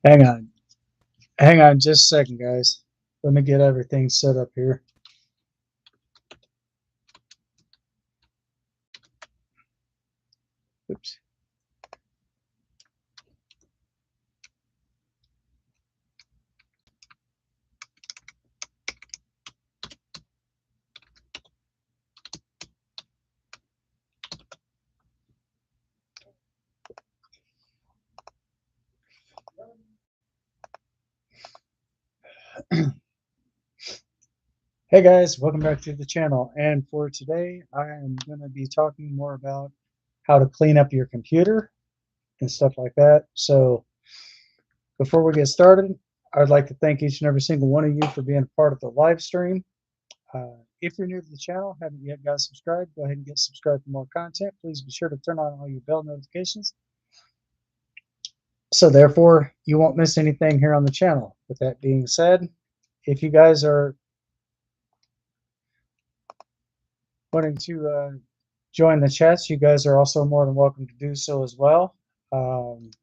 Hang on. Hang on just a second, guys. Let me get everything set up here. Oops. Hey guys, welcome back to the channel. And for today, I am going to be talking more about how to clean up your computer and stuff like that. So before we get started, I'd like to thank each and every single one of you for being a part of the live stream. If you're new to the channel, haven't yet got subscribed, go ahead and get subscribed for more content. Please be sure to turn on all your bell notifications. So therefore, you won't miss anything here on the channel. With that being said, if you guys are wanting to join the chats, you guys are also more than welcome to do so as well. And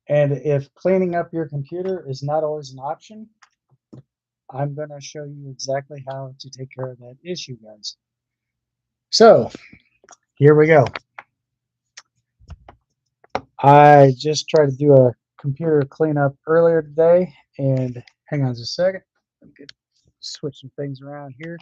if cleaning up your computer is not always an option, I'm going to show you exactly how to take care of that issue, guys. So here we go. I just tried to do a computer cleanup earlier today, and hang on just a second. Let me switch some things around here.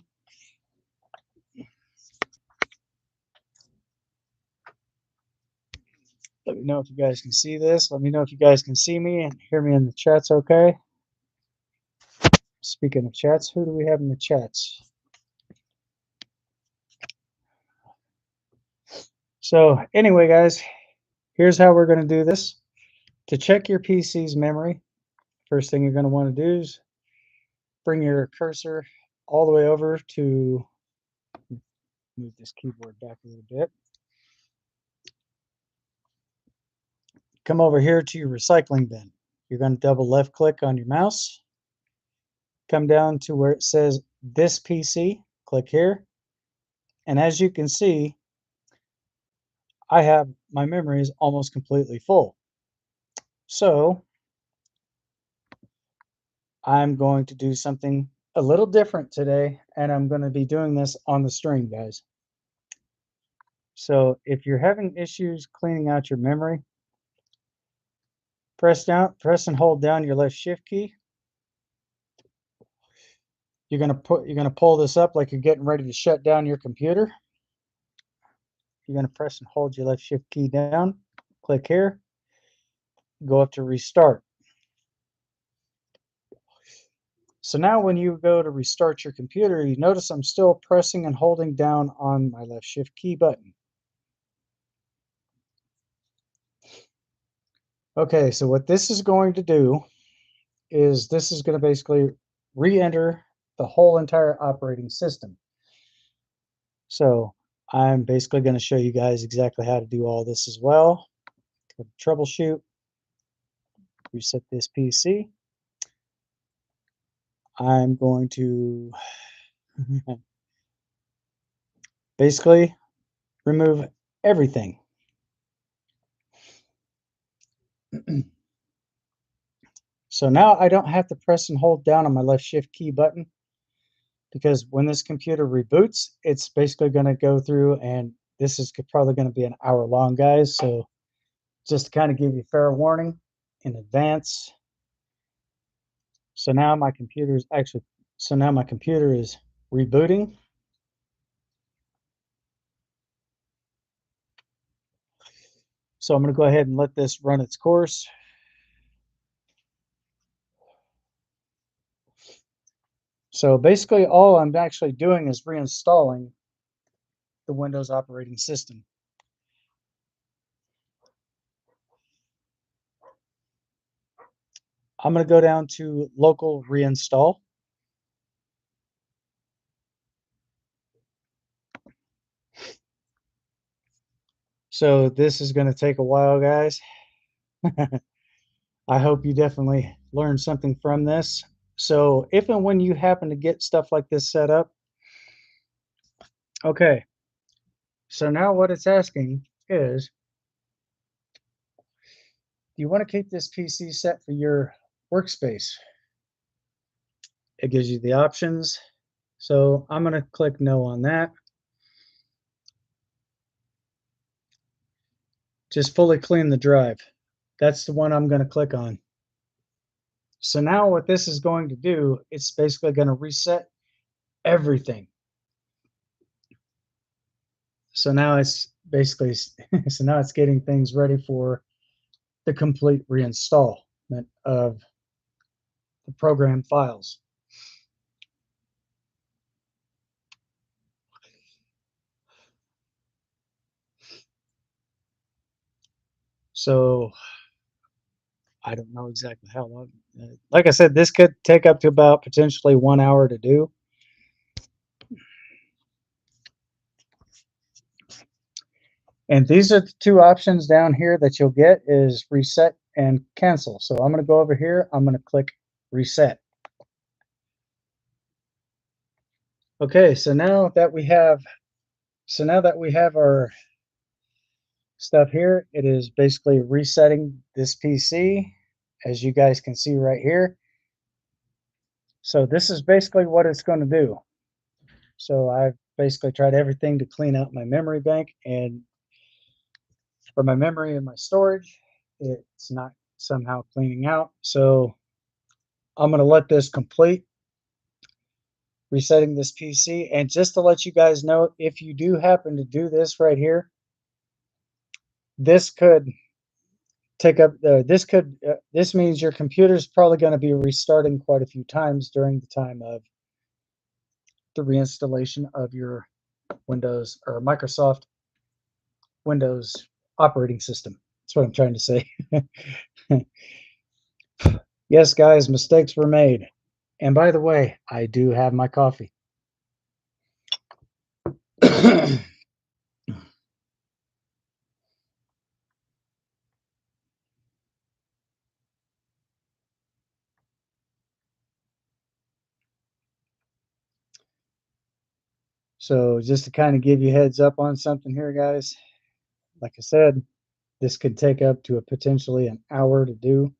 Let me know if you guys can see this. Let me know if you guys can see me and hear me in the chats okay. Speaking of chats, who do we have in the chats? So anyway, guys, here's how we're going to do this. To check your PC's memory, first thing you're going to want to do is bring your cursor all the way over to, move this keyboard back a little bit. Come over here to your recycling bin. You're going to double left click on your mouse. Come down to where it says this PC. Click here. And as you can see, I have my memory is almost completely full. So I'm going to do something a little different today, and I'm going to be doing this on the stream, guys. So if you're having issues cleaning out your memory, press and hold down your left shift key. You're gonna pull this up like you're getting ready to shut down your computer. You're gonna press and hold your left shift key down. Click here. Go up to restart. So now when you go to restart your computer, you notice I'm still pressing and holding down on my left shift key button. Okay, so what this is going to do is this is going to basically re-enter the whole entire operating system. So I'm basically going to show you guys exactly how to do all this as well. Go to troubleshoot, reset this PC. I'm going to basically remove everything. So now I don't have to press and hold down on my left shift key button, because when this computer reboots, it's basically going to go through, and this is probably going to be an hour long, guys. So just to kind of give you fair warning in advance. So now my computer is rebooting. So I'm going to go ahead and let this run its course. So basically all I'm actually doing is reinstalling the Windows operating system. I'm going to go down to local reinstall. So this is going to take a while, guys. I hope you definitely learned something from this. So if and when you happen to get stuff like this set up, okay. So now what it's asking is, Do you want to keep this PC set for your workspace? It gives you the options. So I'm going to click no on that. Just fully clean the drive. That's the one I'm going to click on. So now what this is going to do, it's basically going to reset everything. So now it's basically, so now it's getting things ready for the complete reinstallment of the program files. So I don't know exactly how long. Like I said, this could take up to about potentially 1 hour to do. And these are the two options down here that you'll get is reset and cancel. So I'm going to go over here. I'm going to click reset. Okay, so now that we have our stuff here, it is basically resetting this PC, as you guys can see right here. So this is basically what it's going to do. So I've basically tried everything to clean out my memory bank, and for my memory and my storage, it's not somehow cleaning out. So I'm going to let this complete, resetting this PC. And just to let you guys know, if you do happen to do this right here, this could take up this means your computer's probably going to be restarting quite a few times during the time of the reinstallation of your Windows or Microsoft Windows operating system. That's what I'm trying to say. Yes, guys, mistakes were made. And by the way, I do have my coffee. So just to kind of give you heads up on something here, guys, like I said, this could take up to potentially an hour to do.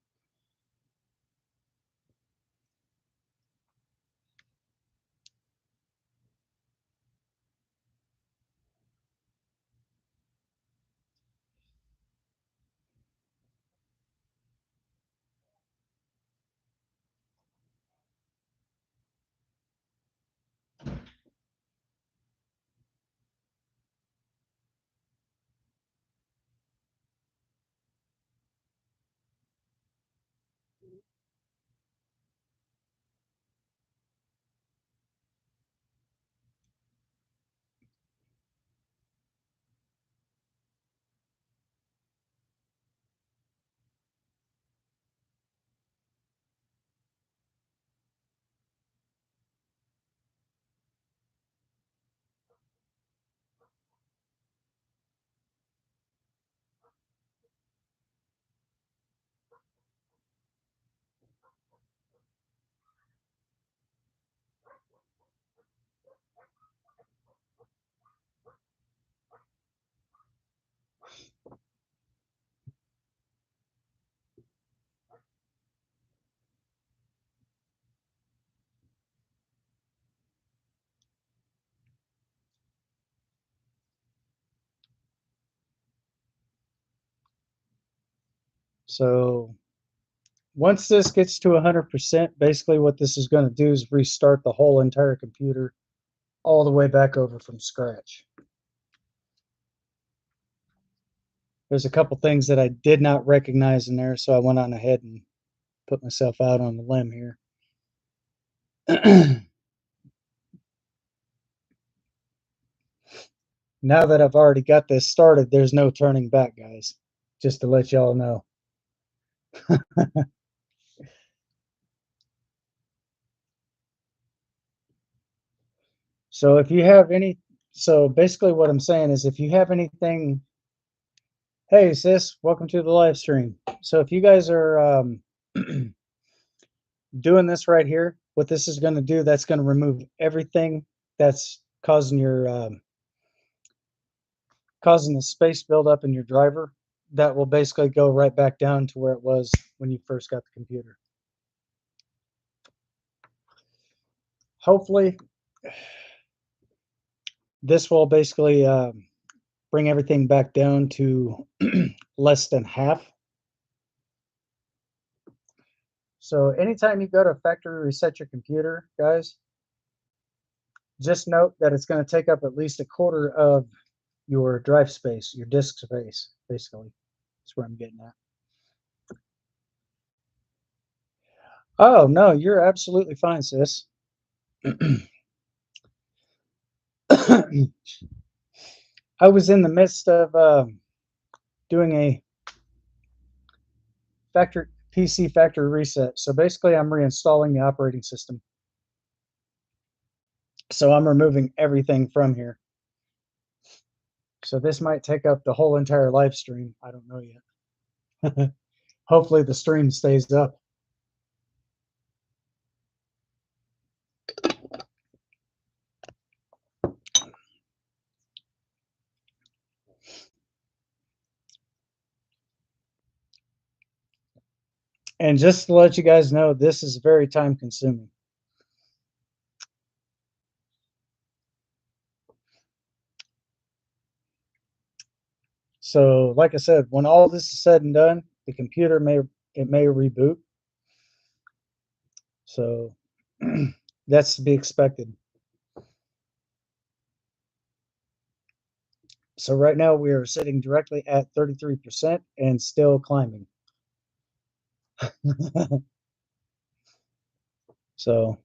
So once this gets to 100%, basically what this is going to do is restart the whole entire computer all the way back over from scratch. There's a couple things that I did not recognize in there, so I went on ahead and put myself out on the limb here. Now that I've already got this started, there's no turning back, guys. Just to let y'all know. So if you have any, so basically what I'm saying is if you have anything, hey sis, welcome to the live stream. So if you guys are doing this right here, what this is going to do, that's going to remove everything that's causing your causing the space buildup in your driver. that will basically go right back down to where it was when you first got the computer. Hopefully, this will basically bring everything back down to less than half. So anytime you go to factory reset your computer, guys, just note that it's going to take up at least a quarter of your drive space, your disk space, basically. That's where I'm getting at. Oh, no, you're absolutely fine, sis. I was in the midst of doing a PC factory reset. So basically, I'm reinstalling the operating system. So I'm removing everything from here. So this might take up the whole entire live stream. I don't know yet. Hopefully the stream stays up. And just to let you guys know, this is very time consuming. So like I said, when all this is said and done, the computer may reboot. So that's to be expected. So right now we are sitting directly at 33% and still climbing. So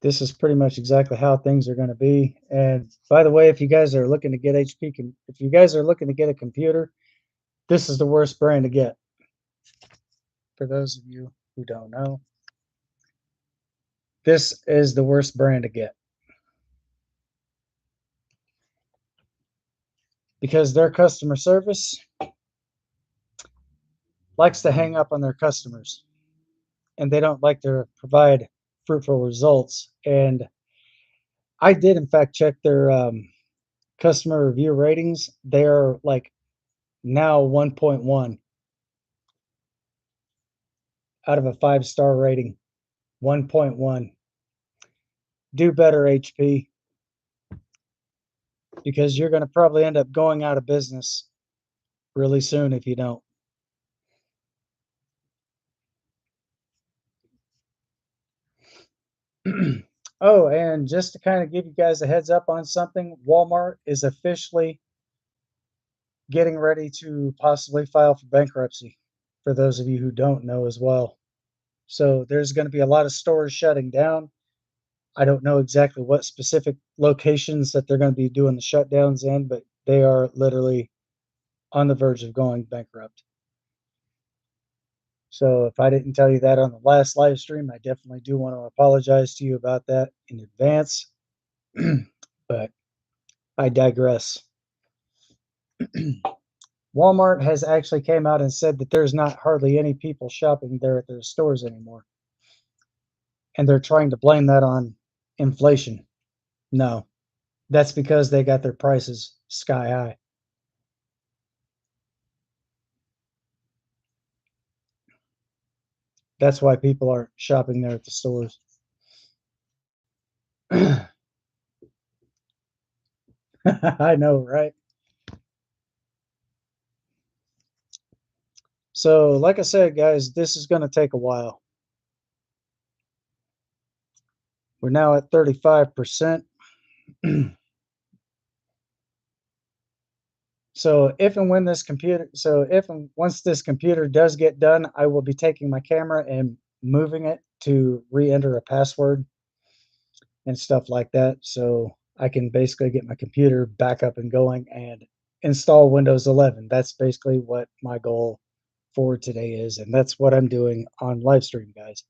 this is pretty much exactly how things are going to be. And by the way, if you guys are looking to get if you guys are looking to get a computer, this is the worst brand to get. For those of you who don't know, this is the worst brand to get. Because their customer service likes to hang up on their customers, and they don't like to provide fruitful results. And I did, in fact, check their customer review ratings. They're like now 1.1 out of a 5-star rating. 1.1. Do better, HP, because you're going to probably end up going out of business really soon if you don't. Oh, and just to kind of give you guys a heads up on something, Walmart is officially getting ready to possibly file for bankruptcy, for those of you who don't know as well. So there's going to be a lot of stores shutting down. I don't know exactly what specific locations that they're going to be doing the shutdowns in, but they are literally on the verge of going bankrupt. So if I didn't tell you that on the last live stream, I definitely do want to apologize to you about that in advance. But I digress. Walmart has actually came out and said that there's not hardly any people shopping there at their stores anymore. And they're trying to blame that on inflation. No, that's because they got their prices sky high. That's why people aren't shopping there at the stores. I know, right? So, like I said, guys, this is going to take a while. We're now at 35%. So if and when this computer, so if and once this computer does get done, I will be taking my camera and moving it to re-enter a password and stuff like that. So I can basically get my computer back up and going and install Windows 11. That's basically what my goal for today is. And that's what I'm doing on live stream, guys.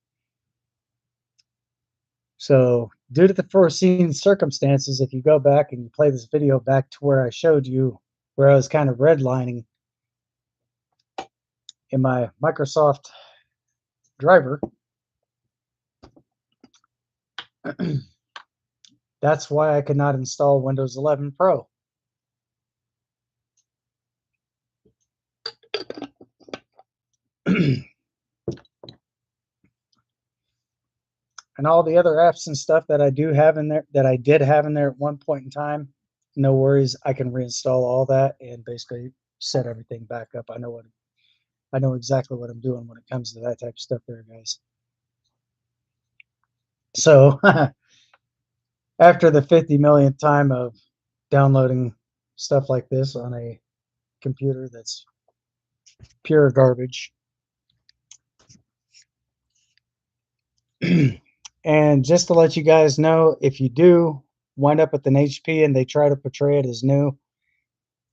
So due to the foreseen circumstances, if you go back and you play this video back to where I showed you where I was kind of redlining in my Microsoft driver, that's why I could not install Windows 11 Pro. And all the other apps and stuff that I do have in there, that I did have in there at one point in time, no worries. I can reinstall all that and basically set everything back up. I know exactly what I'm doing when it comes to that type of stuff there, guys. So after the 50 millionth time of downloading stuff like this on a computer that's pure garbage. And just to let you guys know, if you do wind up with an HP and they try to portray it as new,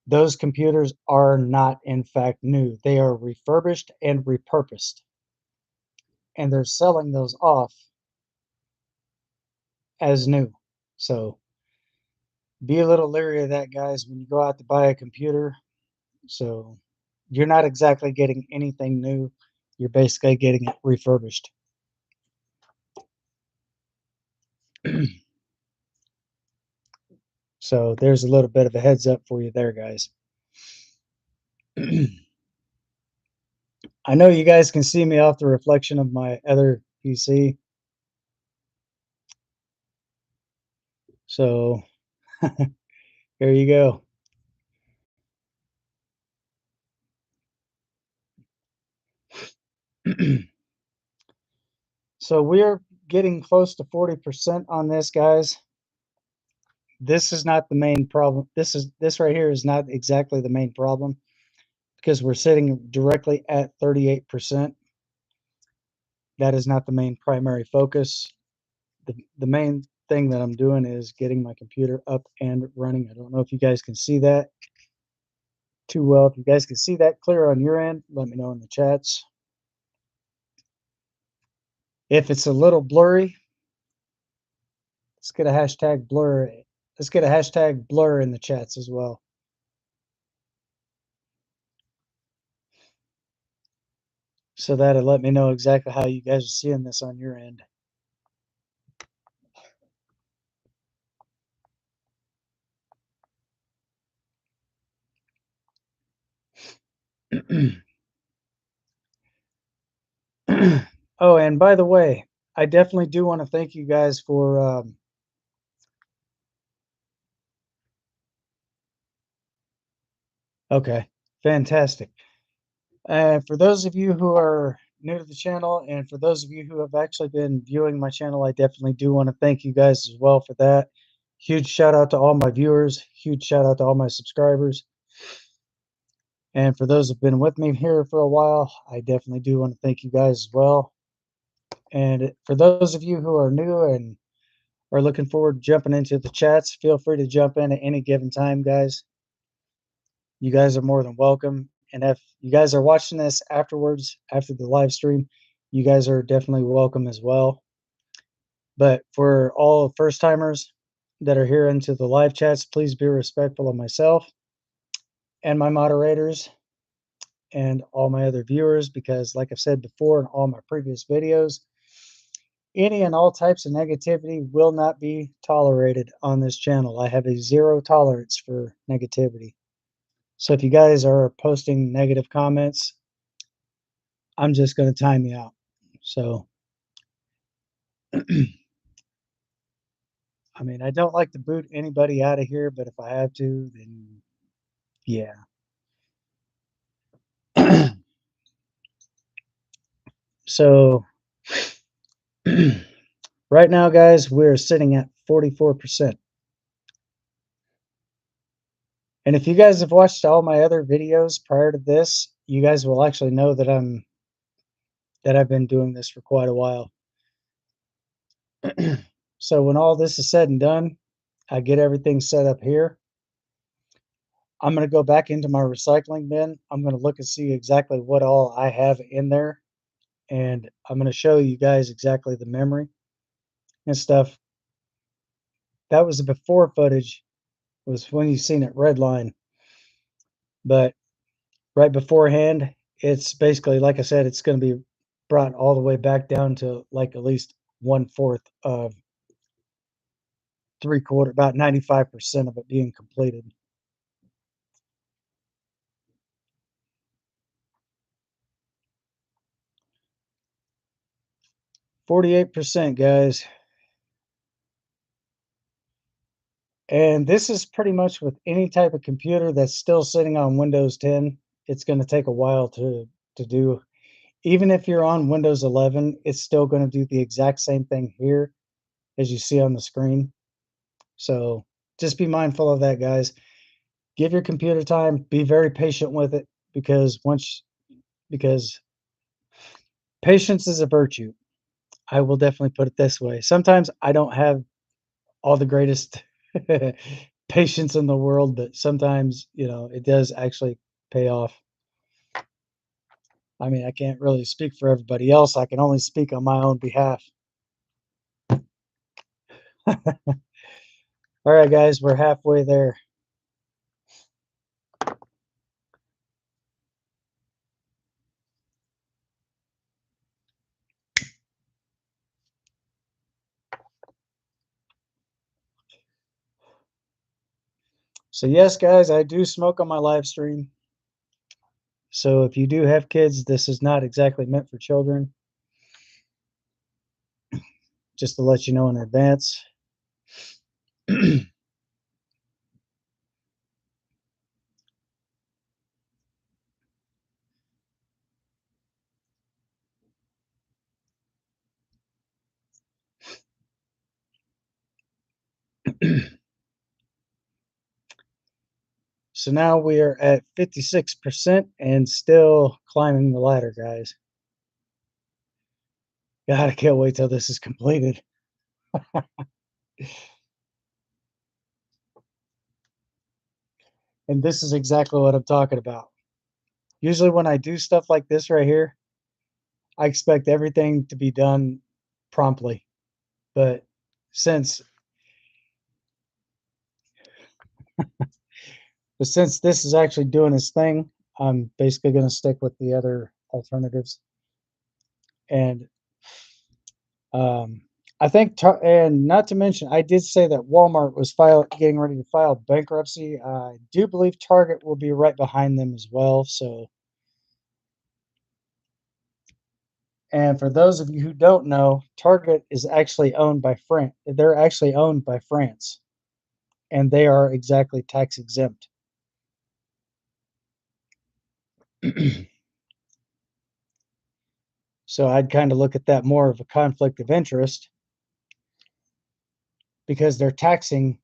those computers are not in fact new. They are refurbished and repurposed. And they're selling those off as new. So be a little leery of that, guys, when you go out to buy a computer. So you're not exactly getting anything new. You're basically getting it refurbished. So there's a little bit of a heads up for you there, guys. I know you guys can see me off the reflection of my other PC. So here you go. So we're getting close to 40% on this, guys. This is not the main problem. This right here is not exactly the main problem because we're sitting directly at 38%. That is not the main primary focus. The main thing that I'm doing is getting my computer up and running. I don't know if you guys can see that too well. If you guys can see that clear on your end, let me know in the chats. If it's a little blurry, let's get a hashtag blur. Let's get a hashtag blur in the chats as well. So that'll let me know exactly how you guys are seeing this on your end. Oh, and by the way, I definitely do want to thank you guys for okay, fantastic. For those of you who are new to the channel, and for those of you who have actually been viewing my channel, I definitely do want to thank you guys as well for that. Huge shout out to all my viewers. Huge shout out to all my subscribers. And for those who've been with me here for a while, I definitely do want to thank you guys as well. And for those of you who are new and are looking forward to jumping into the chats, feel free to jump in at any given time, guys. You guys are more than welcome. And if you guys are watching this afterwards, after the live stream, you guys are definitely welcome as well. But for all first timers that are here into the live chats, please be respectful of myself and my moderators and all my other viewers, because like I've said before in all my previous videos, any and all types of negativity will not be tolerated on this channel. I have a zero tolerance for negativity. So if you guys are posting negative comments, I'm just going to time you out. So, I mean, I don't like to boot anybody out of here, but if I have to, then yeah. So, right now, guys, we're sitting at 44%. And if you guys have watched all my other videos prior to this, you guys will actually know that I've been doing this for quite a while. So when all this is said and done, I get everything set up here. I'm going to go back into my recycling bin. I'm going to look and see exactly what all I have in there. And I'm going to show you guys exactly the memory and stuff. That was the before footage, was when you seen it redline. But right beforehand, it's basically, like I said, it's going to be brought all the way back down to like at least 1/4 of 3/4, about 95% of it being completed. 48%, guys. And this is pretty much with any type of computer that's still sitting on Windows 10. It's going to take a while to do. Even if you're on Windows 11, it's still going to do the exact same thing here as you see on the screen. So just be mindful of that, guys. Give your computer time. Be very patient with it because because patience is a virtue. I will definitely put it this way. Sometimes I don't have all the greatest patience in the world, but sometimes, it does actually pay off. I mean, I can't really speak for everybody else. I can only speak on my own behalf. All right, guys, we're halfway there. So yes, guys, I do smoke on my live stream. So if you do have kids, this is not exactly meant for children. Just to let you know in advance. So now we are at 56% and still climbing the ladder, guys. God, I can't wait till this is completed. And this is exactly what I'm talking about. Usually when I do stuff like this right here, I expect everything to be done promptly. But since since this is actually doing its thing, I'm basically going to stick with the other alternatives. And um, I think, and not to mention, I did say that Walmart was getting ready to file bankruptcy. I do believe Target will be right behind them as well. So, and for those of you who don't know, Target is actually owned by France. They're actually owned by France, and they are exactly tax exempt. So I'd kind of look at that more of a conflict of interest because they're taxing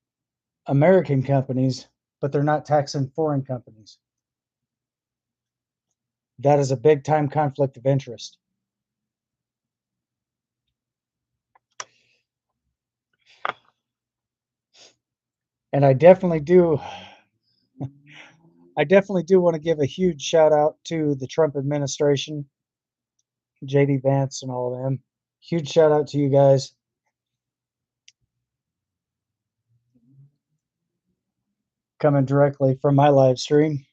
American companies, but they're not taxing foreign companies. That is a big time conflict of interest. And I definitely do want to give a huge shout out to the Trump administration, JD Vance and all of them. Huge shout out to you guys. Coming directly from my live stream.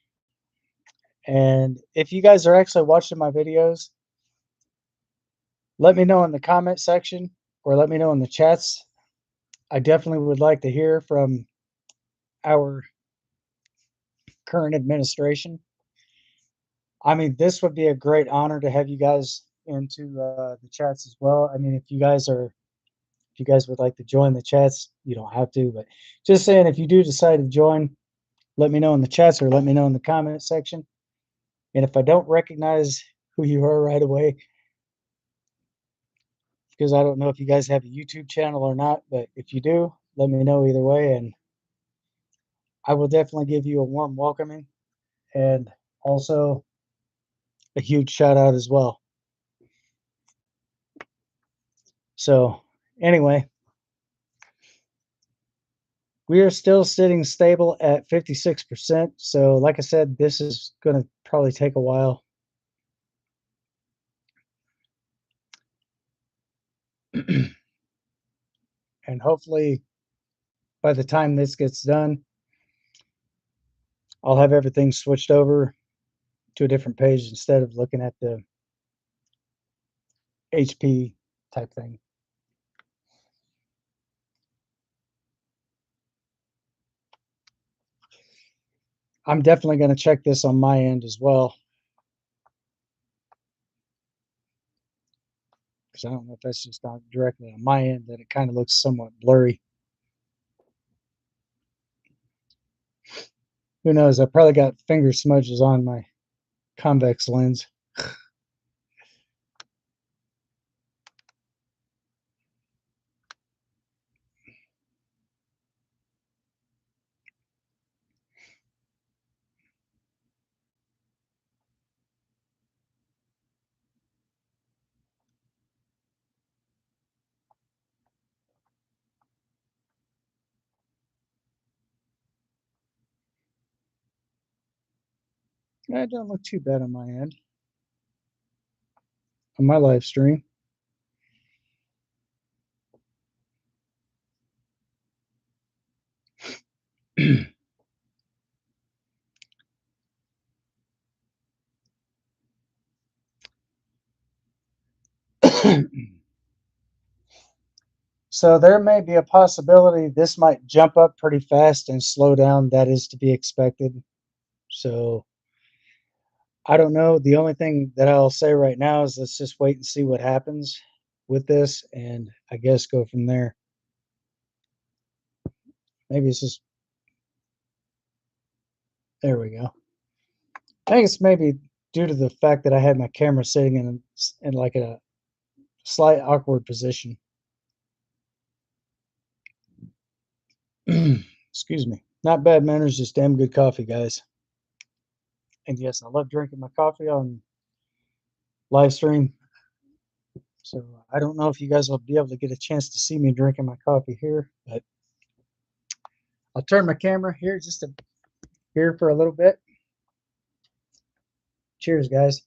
And if you guys are actually watching my videos, let me know in the comment section or let me know in the chats. I definitely would like to hear from our current administration. I mean, this would be a great honor to have you guys into the chats as well. I mean, if you guys would like to join the chats, you don't have to, but just saying, if you do decide to join, let me know in the chats or let me know in the comment section. And if I don't recognize who you are right away, because I don't know if you guys have a YouTube channel or not, but if you do, let me know either way, and I will definitely give you a warm welcoming and also a huge shout out as well. So, anyway, we are still sitting stable at 56%. So, like I said, this is going to probably take a while. And hopefully, by the time this gets done, I'll have everything switched over to a different page instead of looking at the HP type thing. I'm definitely going to check this on my end as well. because I don't know if that's just not directly on my end that it kind of looks somewhat blurry. Who knows? I probably got finger smudges on my convex lens. That don't look too bad on my end, on my live stream. So there may be a possibility this might jump up pretty fast and slow down. That is to be expected. So I don't know. The only thing that I'll say right now is let's just wait and see what happens with this, and I guess go from there. Maybe it's just, there we go. I think it's maybe due to the fact that I had my camera sitting in like a slight awkward position. Excuse me. Not bad manners, just damn good coffee, guys. And yes, I love drinking my coffee on live stream. So I don't know if you guys will be able to get a chance to see me drinking my coffee here, but I'll turn my camera here just to here for a little bit. Cheers, guys.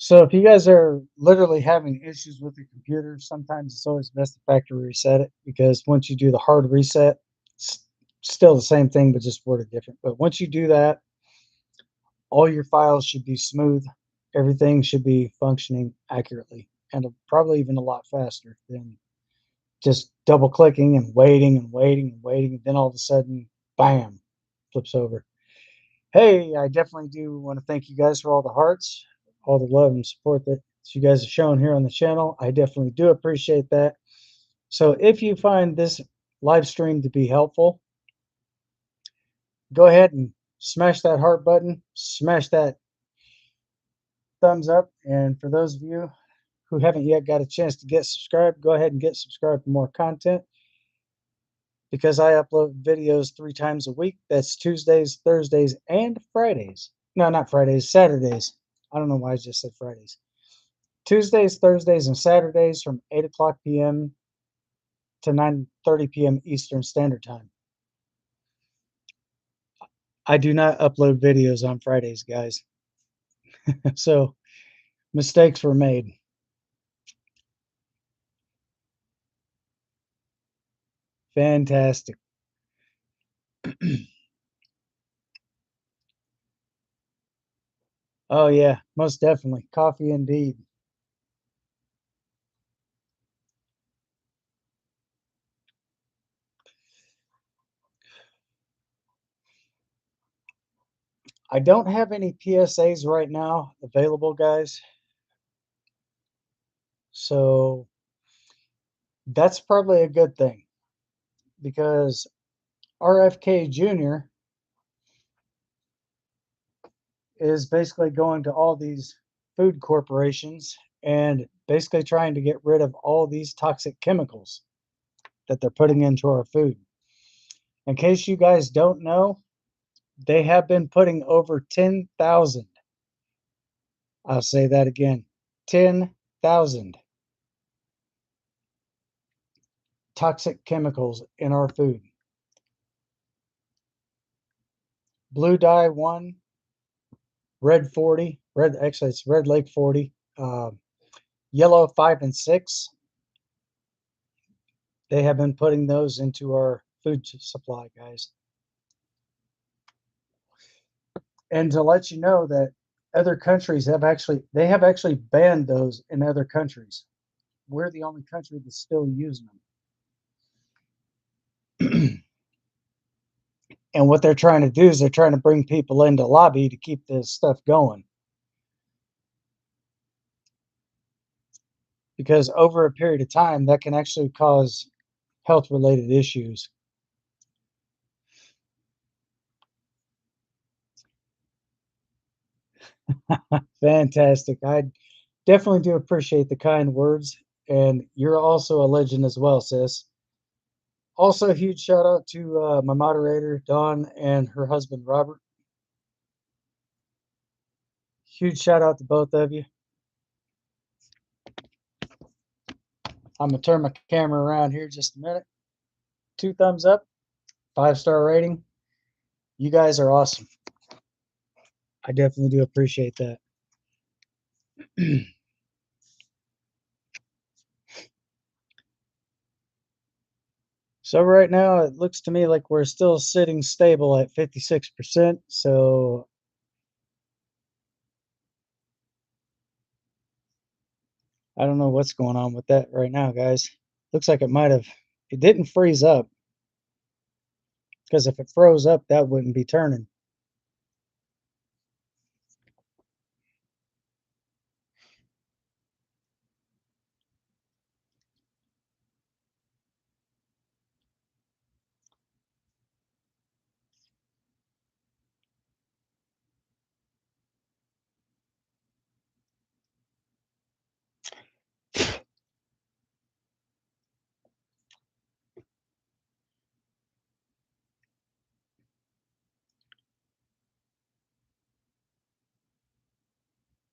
So if you guys are literally having issues with your computer, sometimes it's always best to factory reset it, because once you do the hard reset, it's still the same thing, but just worded different. But once you do that, all your files should be smooth. Everything should be functioning accurately, and probably even a lot faster than just double clicking and waiting and waiting and waiting. And then all of a sudden, bam, flips over. Hey, I definitely do want to thank you guys for all the hearts, all the love and support that you guys have shown here on the channel. I definitely do appreciate that. So if you find this live stream to be helpful, go ahead and smash that heart button, smash that thumbs up. And for those of you who haven't yet got a chance to get subscribed, go ahead and get subscribed for more content, because I upload videos 3 times a week. That's Tuesdays, Thursdays, and Fridays. No, not Fridays, Saturdays. I don't know why I just said Fridays. Tuesdays, Thursdays, and Saturdays from 8 o'clock p.m. to 9:30 p.m. Eastern Standard Time. I do not upload videos on Fridays, guys. So mistakes were made. Fantastic. Oh, yeah, most definitely. Coffee indeed. I don't have any PSAs right now available, guys. So that's probably a good thing, because RFK Jr. is basically going to all these food corporations and basically trying to get rid of all these toxic chemicals that they're putting into our food. In case you guys don't know, they have been putting over 10,000, I'll say that again, 10,000 toxic chemicals in our food. Blue dye 1, red 40, red, actually it's red lake 40, yellow 5 and 6, they have been putting those into our food supply, guys. And to let you know that other countries have actually banned those in other countries. We're the only country that's still using them. And what they're trying to do is they're trying to bring people into lobby to keep this stuff going. Because over a period of time, that can actually cause health related issues. Fantastic. I definitely do appreciate the kind words. And you're also a legend as well, sis. Also, a huge shout out to my moderator, Dawn, and her husband, Robert. Huge shout out to both of you. I'm going to turn my camera around here just a minute. 2 thumbs up, 5-star rating. You guys are awesome. I definitely do appreciate that. So right now it looks to me like we're still sitting stable at 56%. So I don't know what's going on with that right now, guys. Looks like it didn't freeze up, because if it froze up, that wouldn't be turning.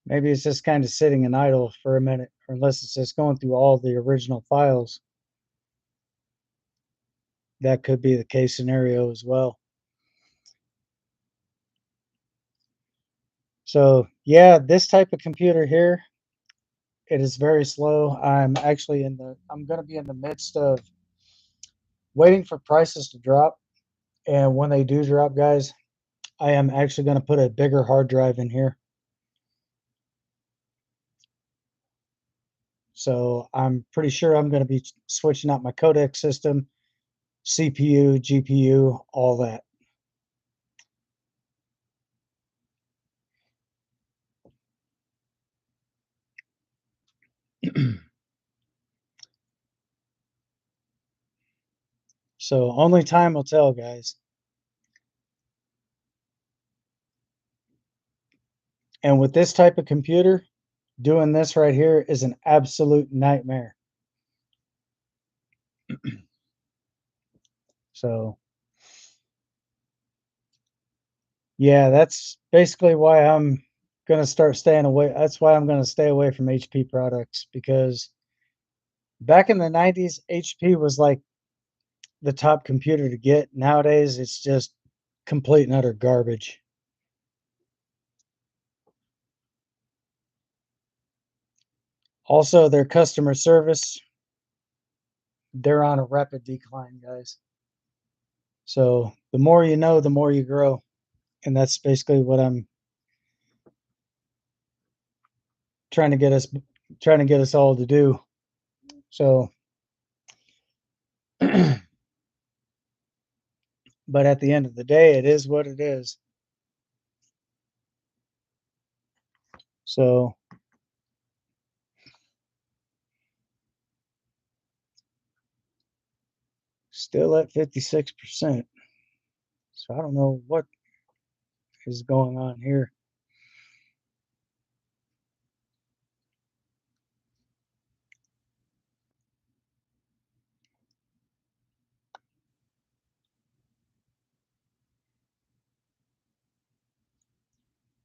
Maybe it's just kind of sitting in idle for a minute, or unless it's just going through all the original files. That could be the case scenario as well. So yeah, this type of computer here, it is very slow. I'm going to be in the midst of waiting for prices to drop. And when they do drop, guys, I am actually going to put a bigger hard drive in here. So I'm pretty sure I'm going to be switching out my codec system, CPU, GPU, all that. So only time will tell, guys. And with this type of computer, doing this right here is an absolute nightmare. So yeah, that's basically why I'm going to start staying away. That's why I'm going to stay away from HP products, because back in the 90s, HP was like the top computer to get. Nowadays, it's just complete and utter garbage. Also, their customer service, they're on a rapid decline, guys. So the more you know, the more you grow. And that's basically what I'm trying to get us all to do. So but at the end of the day, it is what it is. So still at 56%. So I don't know what is going on here.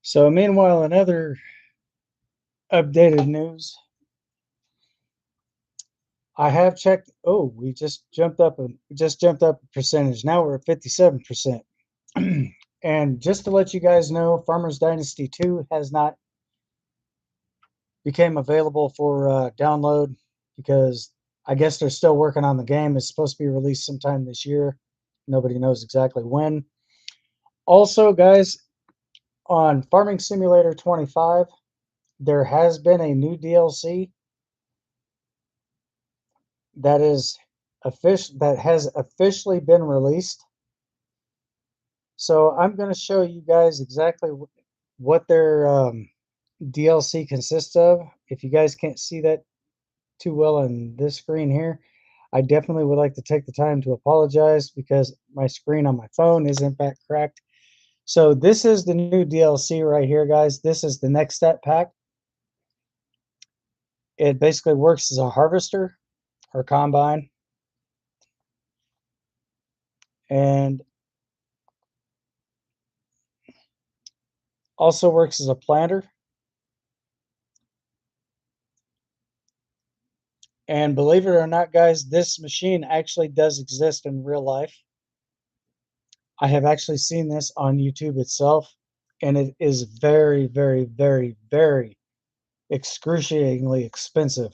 So meanwhile, in other updated news, I have checked. Oh, we just jumped up a percentage. Now we're at 57%. And just to let you guys know, Farmers Dynasty 2 has not became available for download, because I guess they're still working on the game. It's supposed to be released sometime this year. Nobody knows exactly when. Also, guys, on Farming Simulator 25, there has been a new DLC that has officially been released. So I'm going to show you guys exactly what their DLC consists of. If you guys can't see that too well on this screen here, I definitely would like to take the time to apologize because my screen on my phone is in fact cracked. So this is the new DLC right here, guys. This is the Next Step pack. It basically works as a harvester or combine, and also works as a planter. And believe it or not, guys, this machine actually does exist in real life. I have actually seen this on YouTube itself, and it is very, very, very, very excruciatingly expensive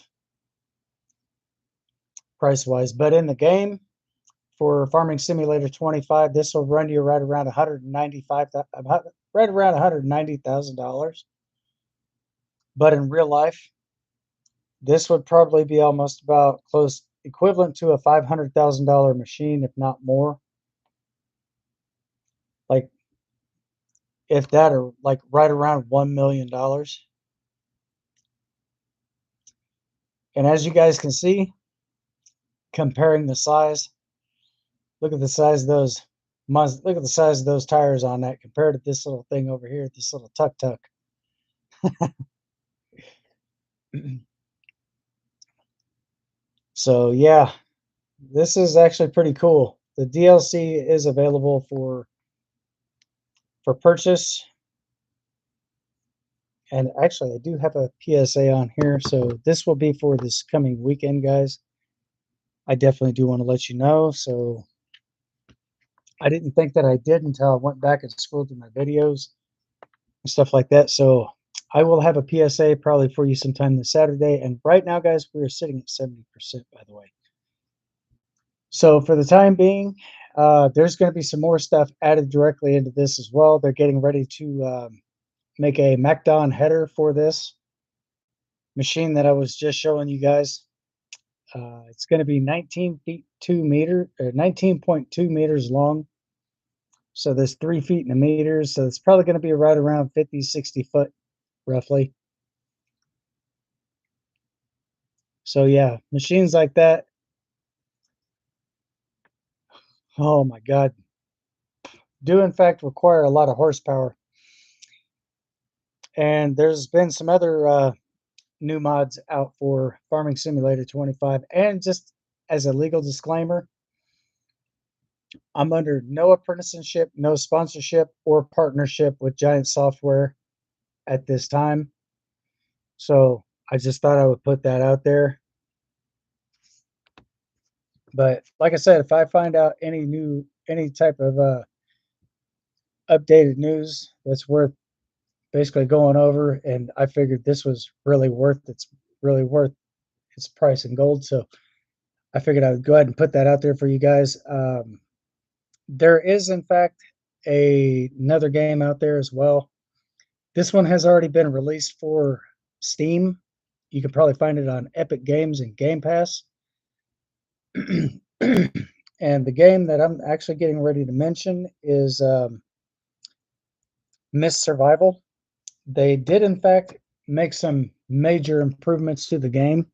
price-wise. But in the game, for Farming Simulator 25, this will run you right around $190,000. But in real life, this would probably be almost about close equivalent to a $500,000 machine, if not more. Like if that, or like right around $1 million. And as you guys can see, comparing the size, look at the size of those look at the size of those tires on that compared to this little thing over here, this little tuk-tuk. So yeah, this is actually pretty cool. The DLC is available for purchase. And actually, I do have a PSA on here, so this will be for this coming weekend, guys. I definitely do want to let you know. So I didn't think that I did until I went back and scrolled through my videos and stuff like that. So I will have a PSA probably for you sometime this Saturday. And right now, guys, we're sitting at 70%, by the way. So for the time being, there's going to be some more stuff added directly into this as well. They're getting ready to make a MacDon header for this machine that I was just showing you guys. It's going to be 19.2 meters long. So there's 3 feet in the meters. So it's probably going to be right around 50, 60 foot roughly. So yeah, machines like that. Oh my God. Do in fact require a lot of horsepower. And there's been some other new mods out for Farming Simulator 25. And just as a legal disclaimer, I'm under no apprenticeship, no sponsorship or partnership with Giant Software at this time. So I just thought I would put that out there. But like I said, if I find out any type of updated news that's worth basically going over, and I figured this was really worth its price in gold. So I figured I would go ahead and put that out there for you guys. There is in fact another game out there as well. This one has already been released for Steam. You can probably find it on Epic Games and Game Pass. And the game that I'm actually getting ready to mention is Myst Survival. They did, in fact, make some major improvements to the game.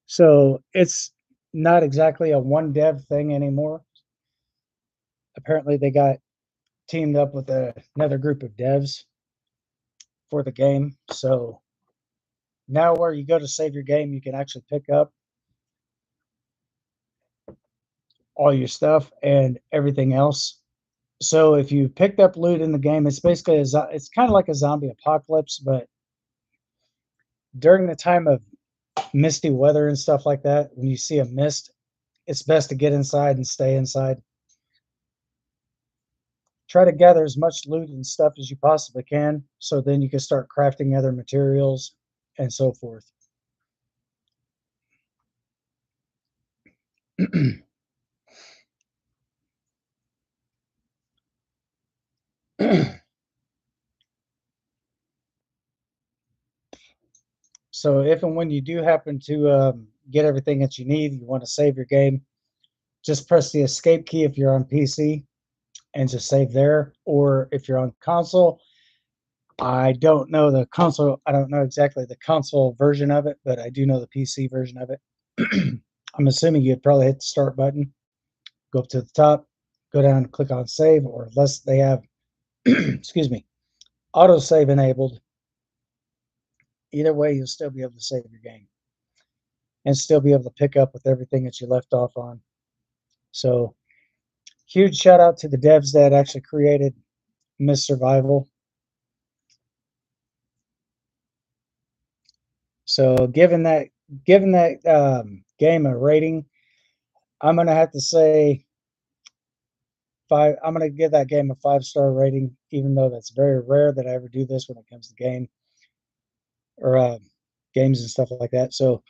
So it's not exactly a one dev thing anymore. Apparently, they got teamed up with another group of devs for the game. So now, where you go to save your game, you can actually pick up all your stuff and everything else. So if you picked up loot in the game, it's basically it's kind of like a zombie apocalypse, but during the time of misty weather and stuff like that, when you see a mist, it's best to get inside and stay inside. Try to gather as much loot and stuff as you possibly can, so then you can start crafting other materials and so forth. So if and when you do happen to get everything that you need, you want to save your game, just press the escape key if you're on PC and just save there. Or if you're on console, I don't know the console. I don't know exactly the console version of it, but I do know the PC version of it. I'm assuming you'd probably hit the start button, go up to the top, go down, click on save, or unless they have, excuse me, auto save enabled. Either way, you'll still be able to save your game and still be able to pick up with everything that you left off on. So, huge shout out to the devs that actually created Miss Survival. So, given that game a rating, I'm gonna have to say five. I'm gonna give that game a 5-star rating, even though that's very rare that I ever do this when it comes to game or games and stuff like that. So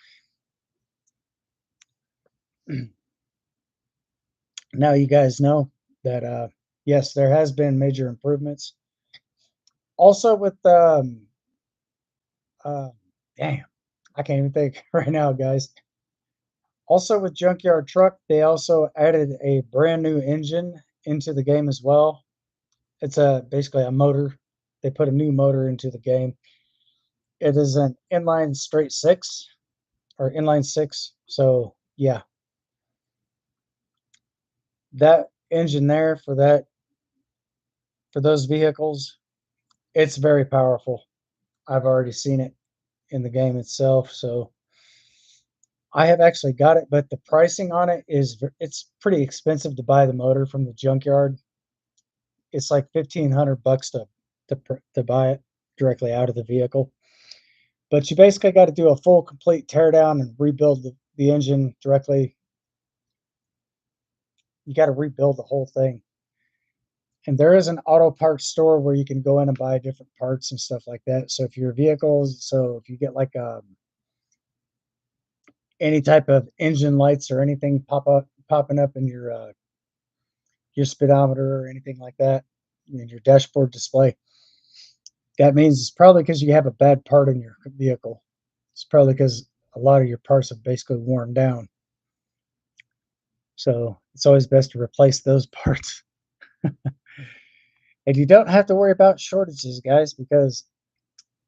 now you guys know that yes, there has been major improvements. Also with uh, damn, I can't even think right now, guys. Also with Junkyard Truck, they also added a brand new engine into the game as well. It's a basically a motor. They put a new motor into the game. It is an inline straight six or inline six. So yeah, that engine there for those vehicles, it's very powerful. I've already seen it in the game itself. So I have actually got it, but the pricing on it is it's pretty expensive to buy the motor from the junkyard. It's like 1,500 bucks to buy it directly out of the vehicle. But you basically got to do a full complete teardown and rebuild the engine directly. You got to rebuild the whole thing. And there is an auto parts store where you can go in and buy different parts and stuff like that. So if your vehicles, so if you get like any type of engine lights or anything popping up in your speedometer or anything like that in your dashboard display, that means it's probably because you have a bad part in your vehicle. It's probably because a lot of your parts have basically worn down. So it's always best to replace those parts. And you don't have to worry about shortages, guys, because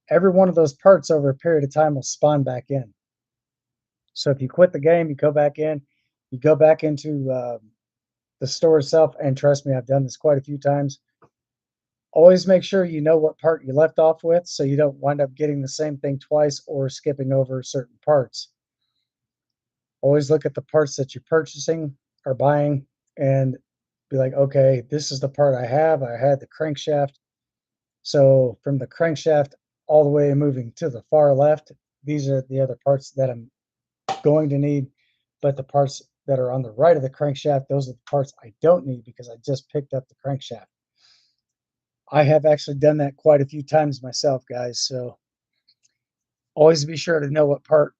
every one of those parts over a period of time will spawn back in. So if you quit the game, you go back in, you go back into the store itself, and trust me, I've done this quite a few times. Always make sure you know what part you left off with so you don't wind up getting the same thing twice or skipping over certain parts. Always look at the parts that you're purchasing or buying and be like, okay, this is the part I have. I had the crankshaft. So from the crankshaft all the way moving to the far left, these are the other parts that I'm going to need. But the parts that are on the right of the crankshaft, those are the parts I don't need because I just picked up the crankshaft. I have actually done that quite a few times myself, guys. So always be sure to know what part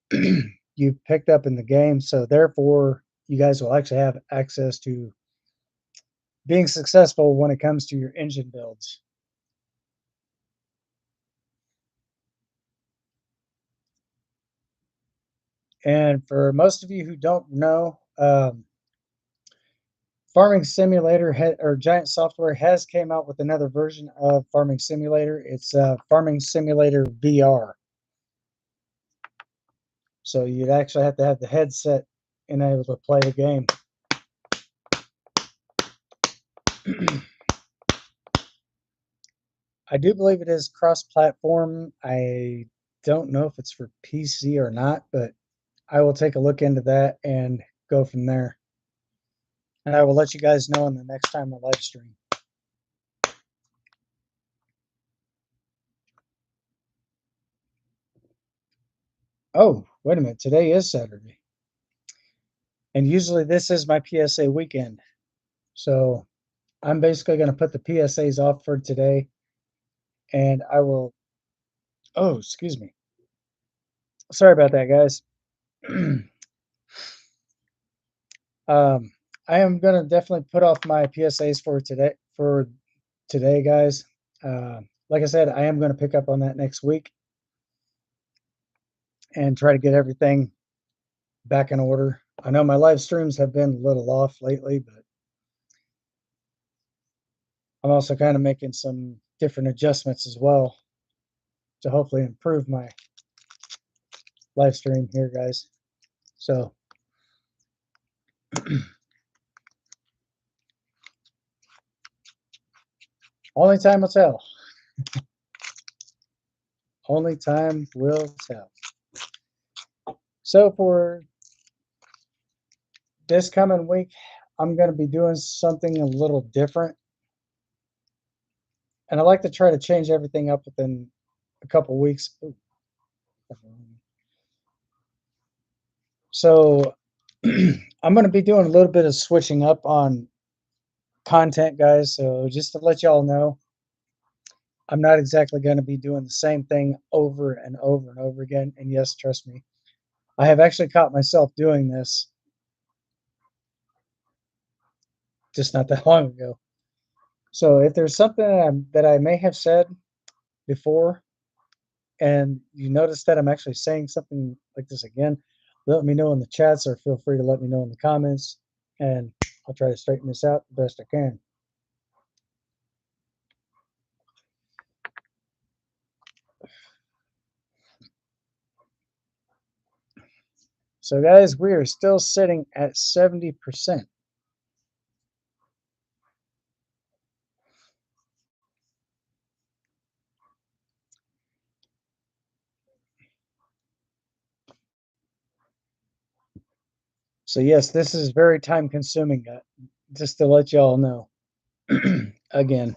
you picked up in the game. So therefore, you guys will actually have access to being successful when it comes to your engine builds. And for most of you who don't know, Farming Simulator or Giant Software has came out with another version of Farming Simulator. It's Farming Simulator VR. So you'd actually have to have the headset enabled to play the game. I do believe it is cross-platform. I don't know if it's for PC or not, but I will take a look into that and go from there. And I will let you guys know in the next time I live stream. Oh, wait a minute. Today is Saturday. And usually this is my PSA weekend. So I'm basically going to put the PSAs off for today. And I will. Oh, excuse me. Sorry about that, guys. I am gonna definitely put off my PSAs for today, guys. Like I said, I am gonna pick up on that next week and try to get everything back in order. I know my live streams have been a little off lately, but I'm also kind of making some different adjustments as well to hopefully improve my live stream here, guys. So only time will tell. Only time will tell. So for this coming week, I'm going to be doing something a little different. And I like to try to change everything up within a couple weeks. So I'm going to be doing a little bit of switching up on content, guys. So just to let y'all know, I'm not exactly going to be doing the same thing over and over and over again. And yes, trust me, I have actually caught myself doing this just not that long ago. So if there's something that I may have said before and you notice that I'm actually saying something like this again, let me know in the chats or feel free to let me know in the comments and I'll try to straighten this out the best I can. So guys, we are still sitting at 70%. So yes, this is very time consuming, just to let y'all know again.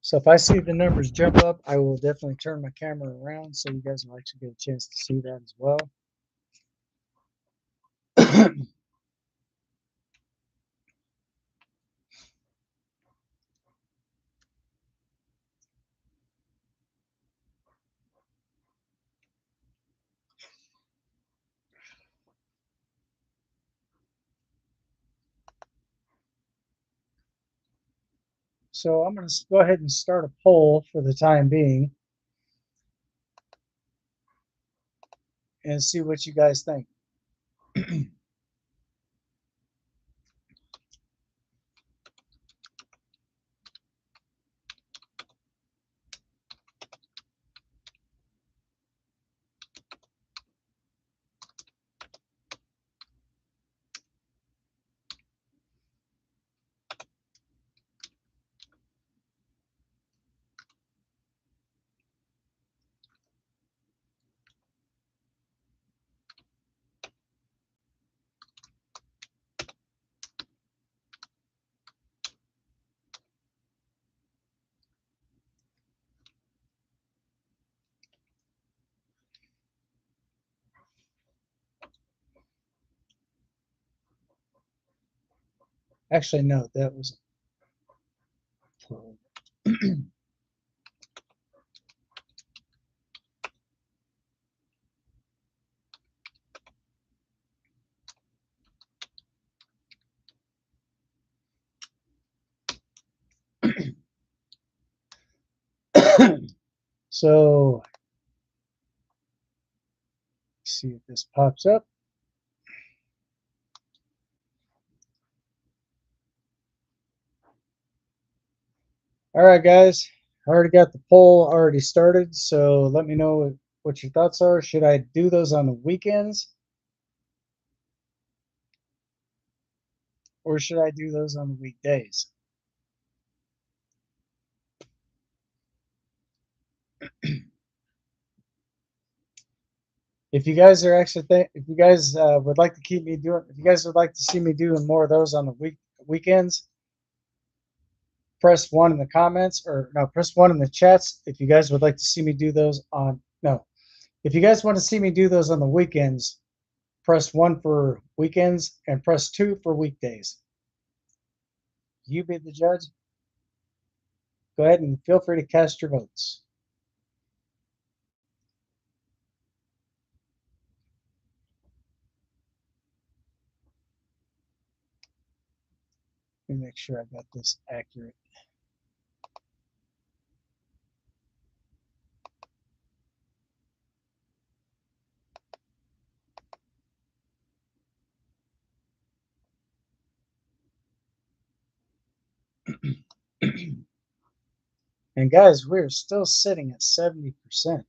So if I see the numbers jump up, I will definitely turn my camera around so you guys will actually get a chance to see that as well. So I'm going to go ahead and start a poll for the time being and see what you guys think. Actually, no, that was a poll. So let's see if this pops up. All right, guys, I already got the poll already started. So let me know what your thoughts are. Should I do those on the weekends or should I do those on the weekdays? If you guys are actually if you guys would like to keep me doing, if you guys would like to see me doing more of those on the weekends, press one in the comments or no, press one in the chats. If you guys would like to see me do those on no, if you guys want to see me do those on the weekends, press one for weekends and press two for weekdays. You be the judge. Go ahead and feel free to cast your votes. Let me make sure I got this accurate. And guys, we're still sitting at 70%.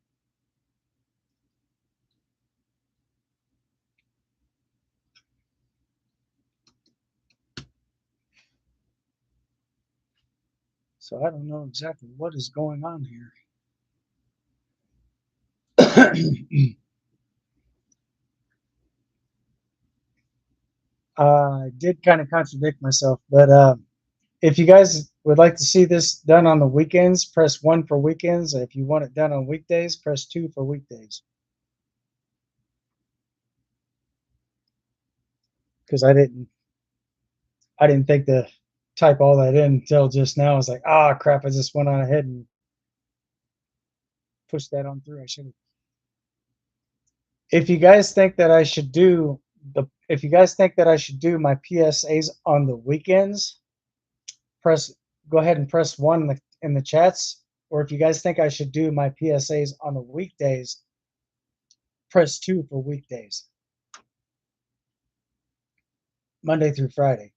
So I don't know exactly what is going on here. I did kind of contradict myself, but if you guys would like to see this done on the weekends, press 1 for weekends. If you want it done on weekdays, press 2 for weekdays. Because I didn't think to type all that in until just now. I was like, ah, crap! I just went on ahead and pushed that on through. I should have. If you guys think that I should do if you guys think that I should do my PSAs on the weekends, go ahead and press 1 in the chats. Or if you guys think I should do my PSAs on the weekdays, press 2 for weekdays. Monday through Friday.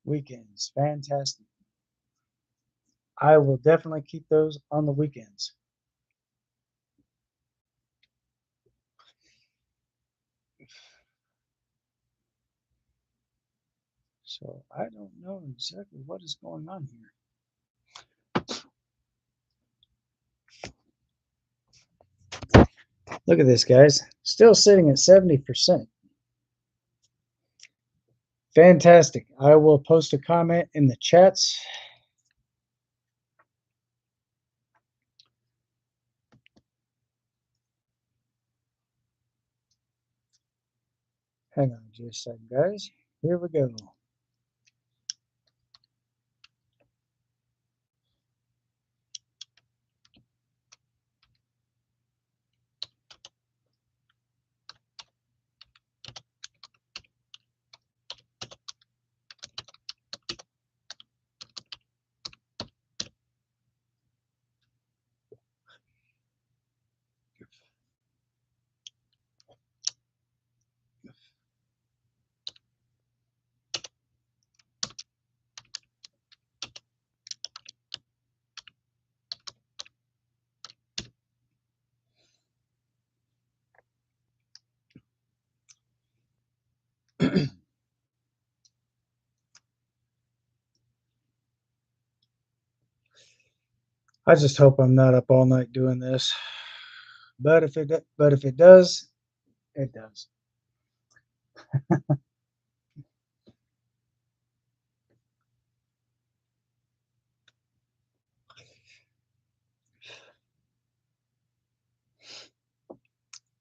Weekends. Fantastic. I will definitely keep those on the weekends. So I don't know exactly what is going on here. Look at this, guys. Still sitting at 70%. Fantastic. I will post a comment in the chats. Hang on just a second, guys. Here we go. I just hope I'm not up all night doing this. But if it does, it does.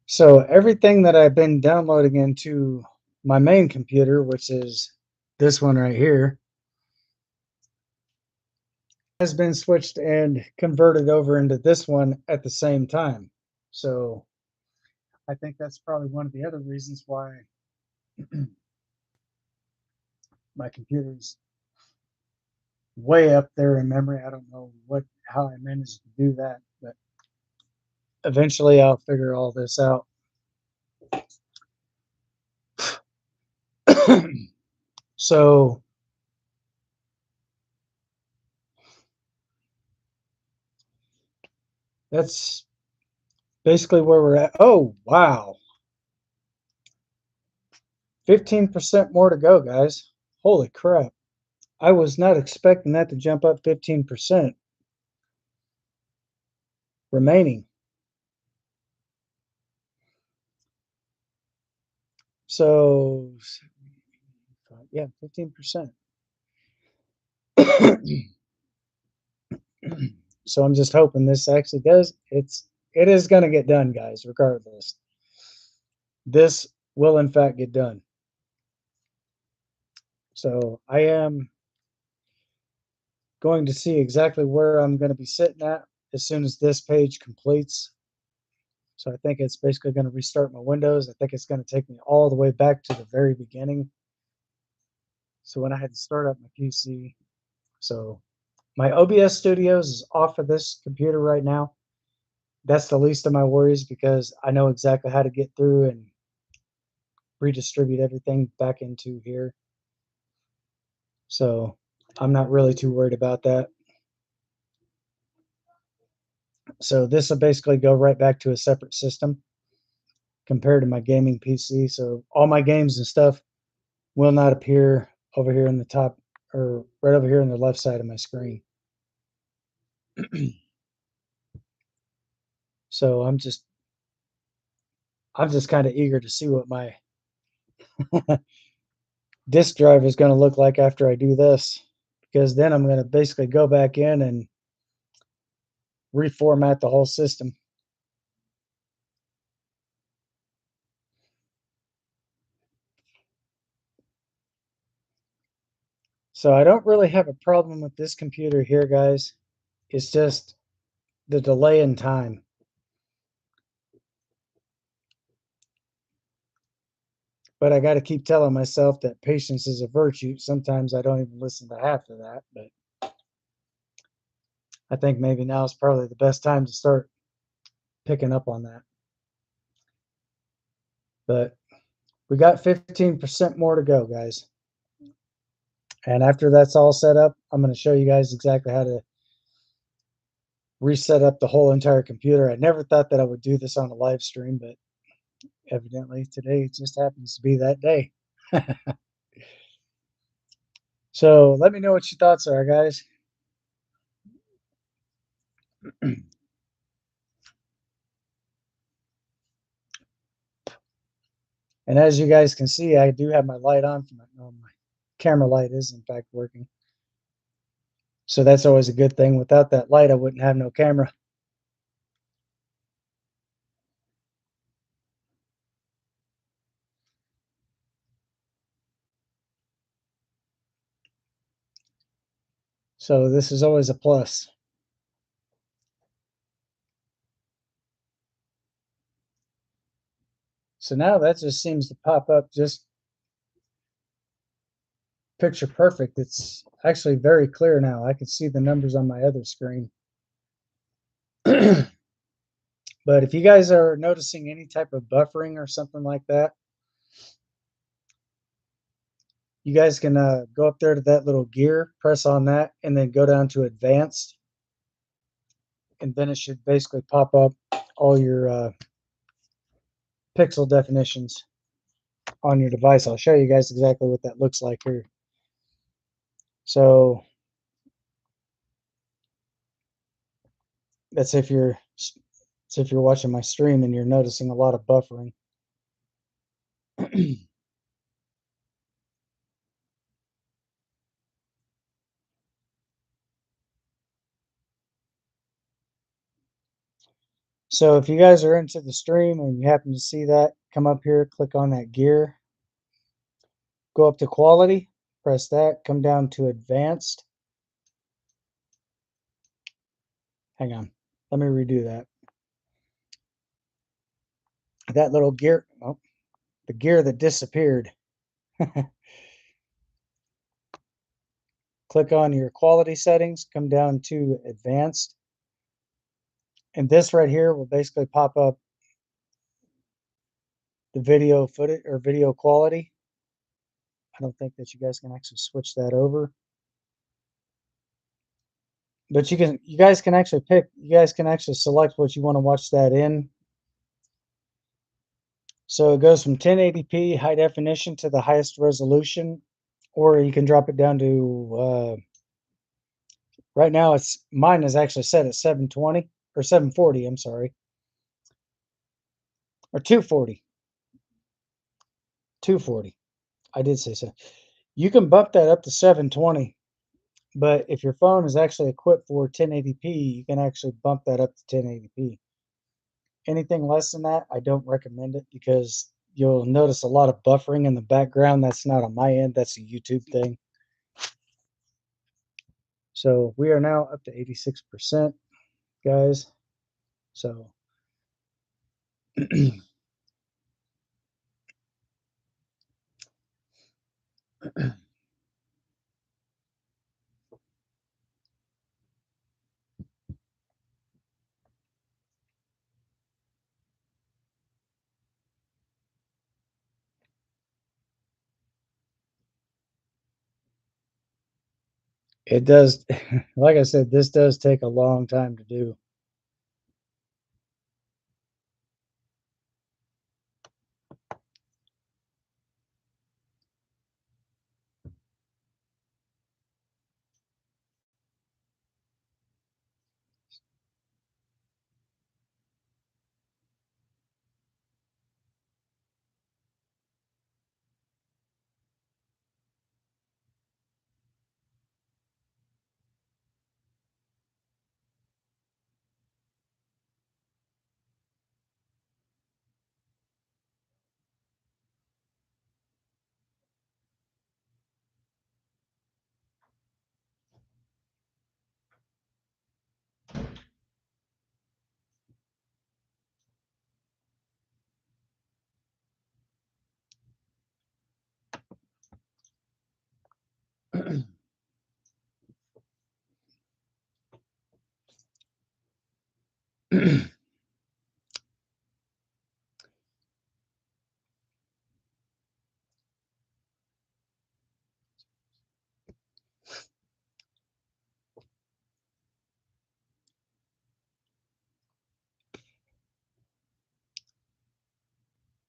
So everything that I've been downloading into my main computer, which is this one right here, has been switched and converted over into this one at the same time. So I think that's probably one of the other reasons why my computer's way up there in memory. I don't know how I managed to do that, but eventually I'll figure all this out. So that's basically where we're at. Oh, wow. 15% more to go, guys. Holy crap. I was not expecting that to jump up 15% remaining. So, yeah, 15%. So I'm just hoping this actually does. It is going to get done, guys, regardless. This will in fact get done. So I am going to see exactly where I'm going to be sitting at as soon as this page completes. So I think it's basically going to restart my Windows. I think it's going to take me all the way back to the very beginning. So when I had to start up my PC, so my OBS Studios is off of this computer right now. That's the least of my worries because I know exactly how to get through and redistribute everything back into here. So I'm not really too worried about that. So this will basically go right back to a separate system compared to my gaming PC. So all my games and stuff will not appear over here in the top or right over here on the left side of my screen. So I'm just kind of eager to see what my disk drive is going to look like after I do this, because then I'm going to basically go back in and reformat the whole system. So I don't really have a problem with this computer here, guys. It's just the delay in time. But I got to keep telling myself that patience is a virtue. Sometimes I don't even listen to half of that, but I think maybe now is probably the best time to start picking up on that. But we got 15% more to go, guys. And after that's all set up, I'm going to show you guys exactly how to reset up the whole entire computer. I never thought that I would do this on a live stream, but evidently today just happens to be that day. So let me know what your thoughts are, guys. And as you guys can see, I do have my light on. My camera light is in fact working. So that's always a good thing. Without that light, I wouldn't have no camera. So this is always a plus. So now that just seems to pop up just picture perfect. It's actually very clear now. I can see the numbers on my other screen. But if you guys are noticing any type of buffering or something like that, you guys can go up there to that little gear, press on that, and then go down to advanced. And then it should basically pop up all your pixel definitions on your device. I'll show you guys exactly what that looks like here. So that's if you're watching my stream and you're noticing a lot of buffering. So if you guys are into the stream and you happen to see that, come up here, click on that gear, go up to quality, press that, come down to advanced. Hang on, let me redo that. That little gear, oh, the gear that disappeared. Click on your quality settings, come down to advanced. And this right here will basically pop up the video footage or video quality. I don't think that you guys can actually switch that over. But you guys can actually select what you want to watch that in. So it goes from 1080p high definition to the highest resolution, or you can drop it down to right now mine is actually set at 720 or 740, I'm sorry. Or 240. 240. I did say so. You can bump that up to 720, but if your phone is actually equipped for 1080p, you can actually bump that up to 1080p. Anything less than that, I don't recommend it because you'll notice a lot of buffering in the background. That's not on my end, that's a YouTube thing. So we are now up to 86%, guys. So It does, like I said, this does take a long time to do.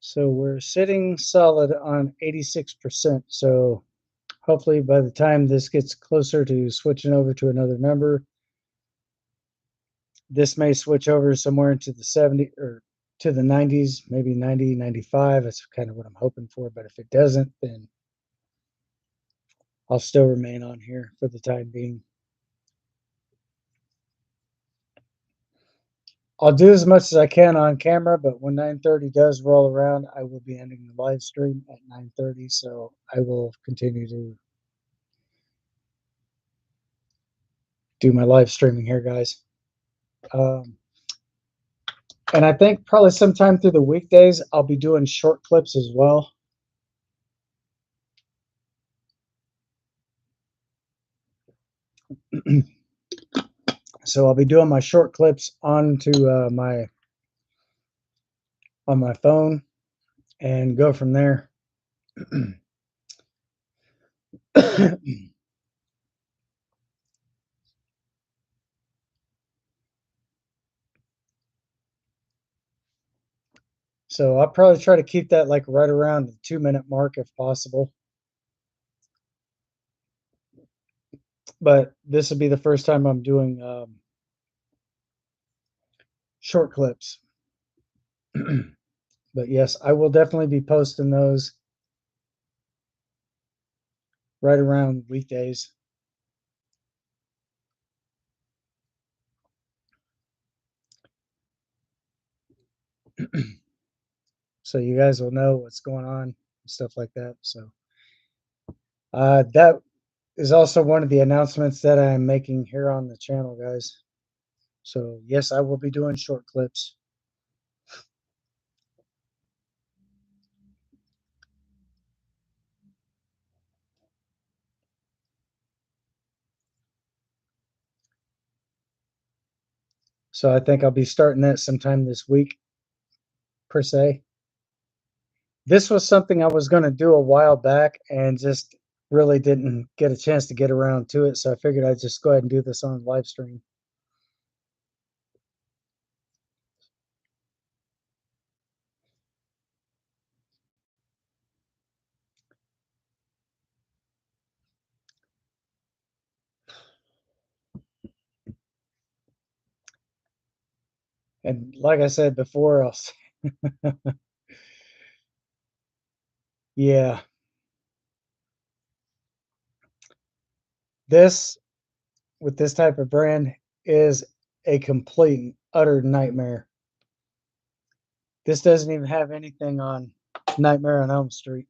So we're sitting solid on 86%. So hopefully by the time this gets closer to switching over to another number, this may switch over somewhere into the 70 or to the 90s, maybe 90, 95. That's kind of what I'm hoping for. But if it doesn't, then I'll still remain on here for the time being. I'll do as much as I can on camera, but when 9:30 does roll around, I will be ending the live stream at 9:30. So I will continue to do my live streaming here, guys. Um, and I think probably sometime through the weekdays, I'll be doing short clips as well. So I'll be doing my short clips onto on my phone and go from there. So I'll probably try to keep that like right around the 2-minute mark if possible. But this will be the first time I'm doing short clips. But yes, I will definitely be posting those right around weekdays. So you guys will know what's going on and stuff like that. So that is also one of the announcements that I'm making here on the channel, guys. So yes, I will be doing short clips. So I think I'll be starting that sometime this week, per se. This was something I was going to do a while back and just really didn't get a chance to get around to it. So I figured I'd just go ahead and do this on live stream. And like I said before, yeah, this with this type of brand is a complete and utter nightmare. This doesn't even have anything on Nightmare on Elm Street.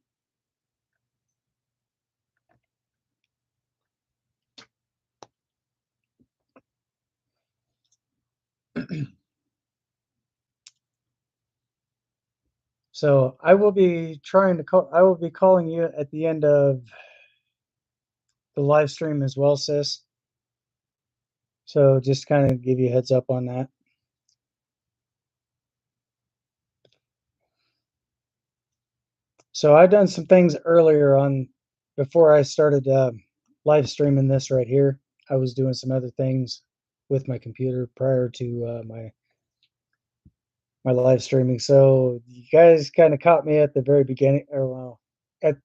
So I will be trying to call. I will be calling you at the end of the live stream as well, sis. So just kind of give you a heads up on that. So I've done some things earlier on before I started live streaming this right here. I was doing some other things with my computer prior to my live streaming. So you guys kind of caught me at the very beginning, or well, at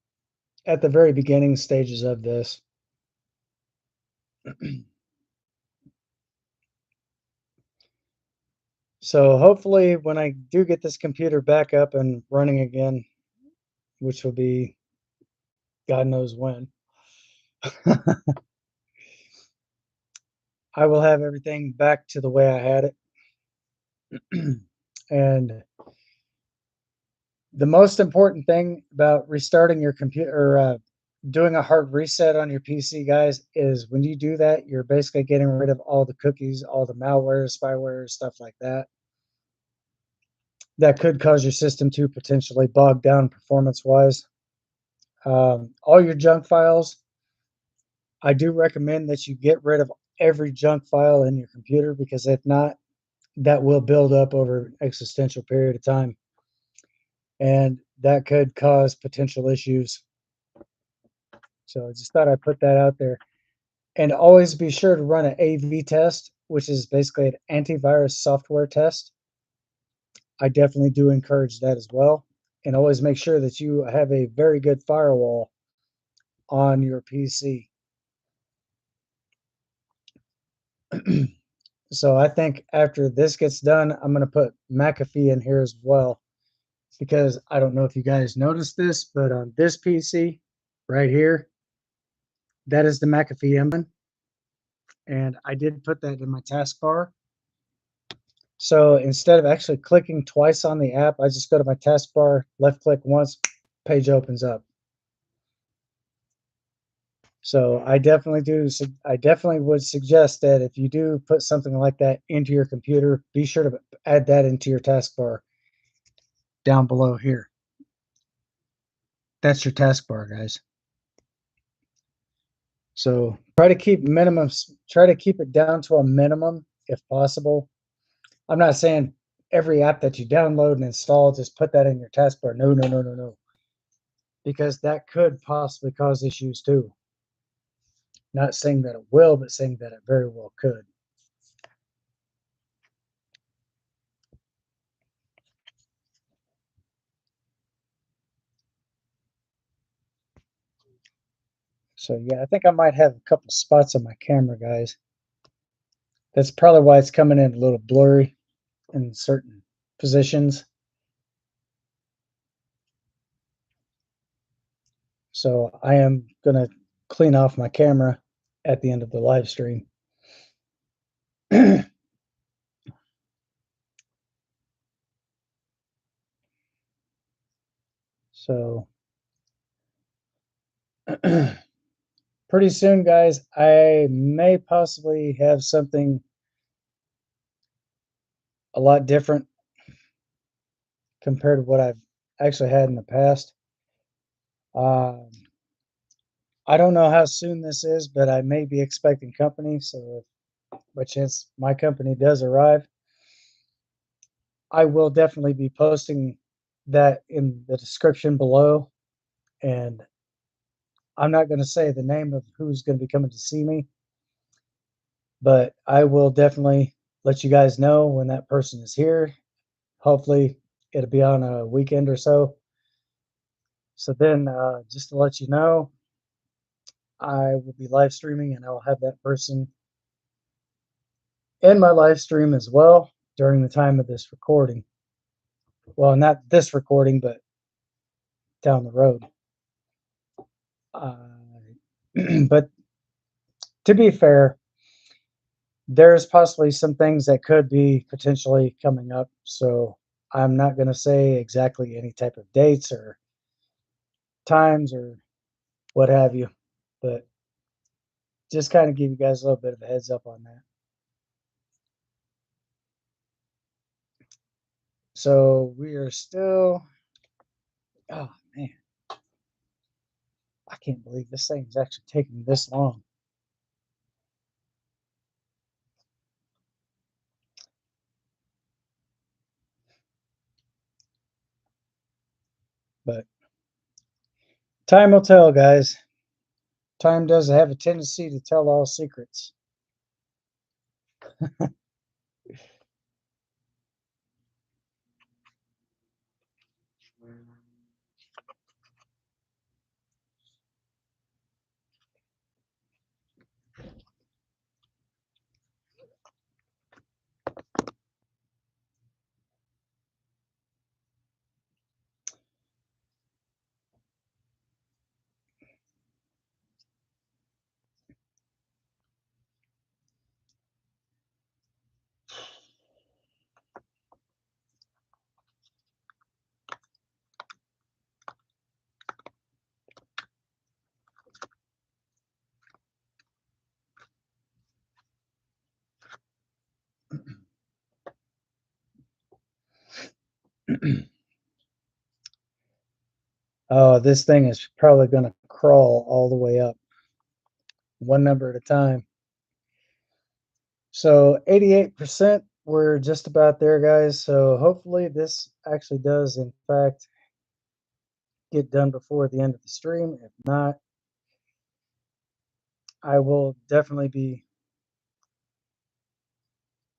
at the very beginning stages of this. So hopefully when I do get this computer back up and running again, which will be God knows when, I will have everything back to the way I had it. And the most important thing about restarting your computer or doing a hard reset on your PC, guys, is when you do that, you're basically getting rid of all the cookies, all the malware, spyware, stuff like that. That could cause your system to potentially bog down performance wise. All your junk files, I do recommend that you get rid of every junk file in your computer because if not, that will build up over an existential period of time. And that could cause potential issues. So I just thought I'd put that out there. And always be sure to run an AV test, which is basically an antivirus software test. I definitely do encourage that as well. And always make sure that you have a very good firewall on your PC. So I think after this gets done, I'm going to put McAfee in here as well because I don't know if you guys noticed this, but on this PC right here, that is the McAfee M1, and I did put that in my taskbar. So instead of actually clicking twice on the app, I just go to my taskbar, left click once, page opens up. So I definitely would suggest that if you do put something like that into your computer, be sure to add that into your taskbar down below here. That's your taskbar, guys. So try to keep it down to a minimum if possible. I'm not saying every app that you download and install, just put that in your taskbar. No, no, no, no, no. Because that could possibly cause issues too. Not saying that it will, but saying that it very well could. So yeah, I think I might have a couple spots on my camera, guys. That's probably why it's coming in a little blurry in certain positions. So I am gonna clean off my camera at the end of the live stream. So pretty soon, guys, I may possibly have something a lot different compared to what I've actually had in the past. Um, I don't know how soon this is, but I may be expecting company. So, if by chance my company does arrive, I will definitely be posting that in the description below. And I'm not going to say the name of who's going to be coming to see me, but I will definitely let you guys know when that person is here. Hopefully, it'll be on a weekend or so. So then, just to let you know, I will be live streaming and I'll have that person in my live stream as well during the time of this recording. Well, not this recording, but down the road. Uh, but to be fair, there's possibly some things that could be potentially coming up. So I'm not going to say exactly any type of dates or times or what have you, but just kind of give you guys a little bit of a heads up on that. So we are still Oh man, I can't believe this thing is actually taking this long. But time will tell, guys. Time does have a tendency to tell all secrets. Oh, this thing is probably going to crawl all the way up, one number at a time. So 88%, we're just about there, guys. So hopefully this actually does, in fact, get done before the end of the stream. If not, I will definitely be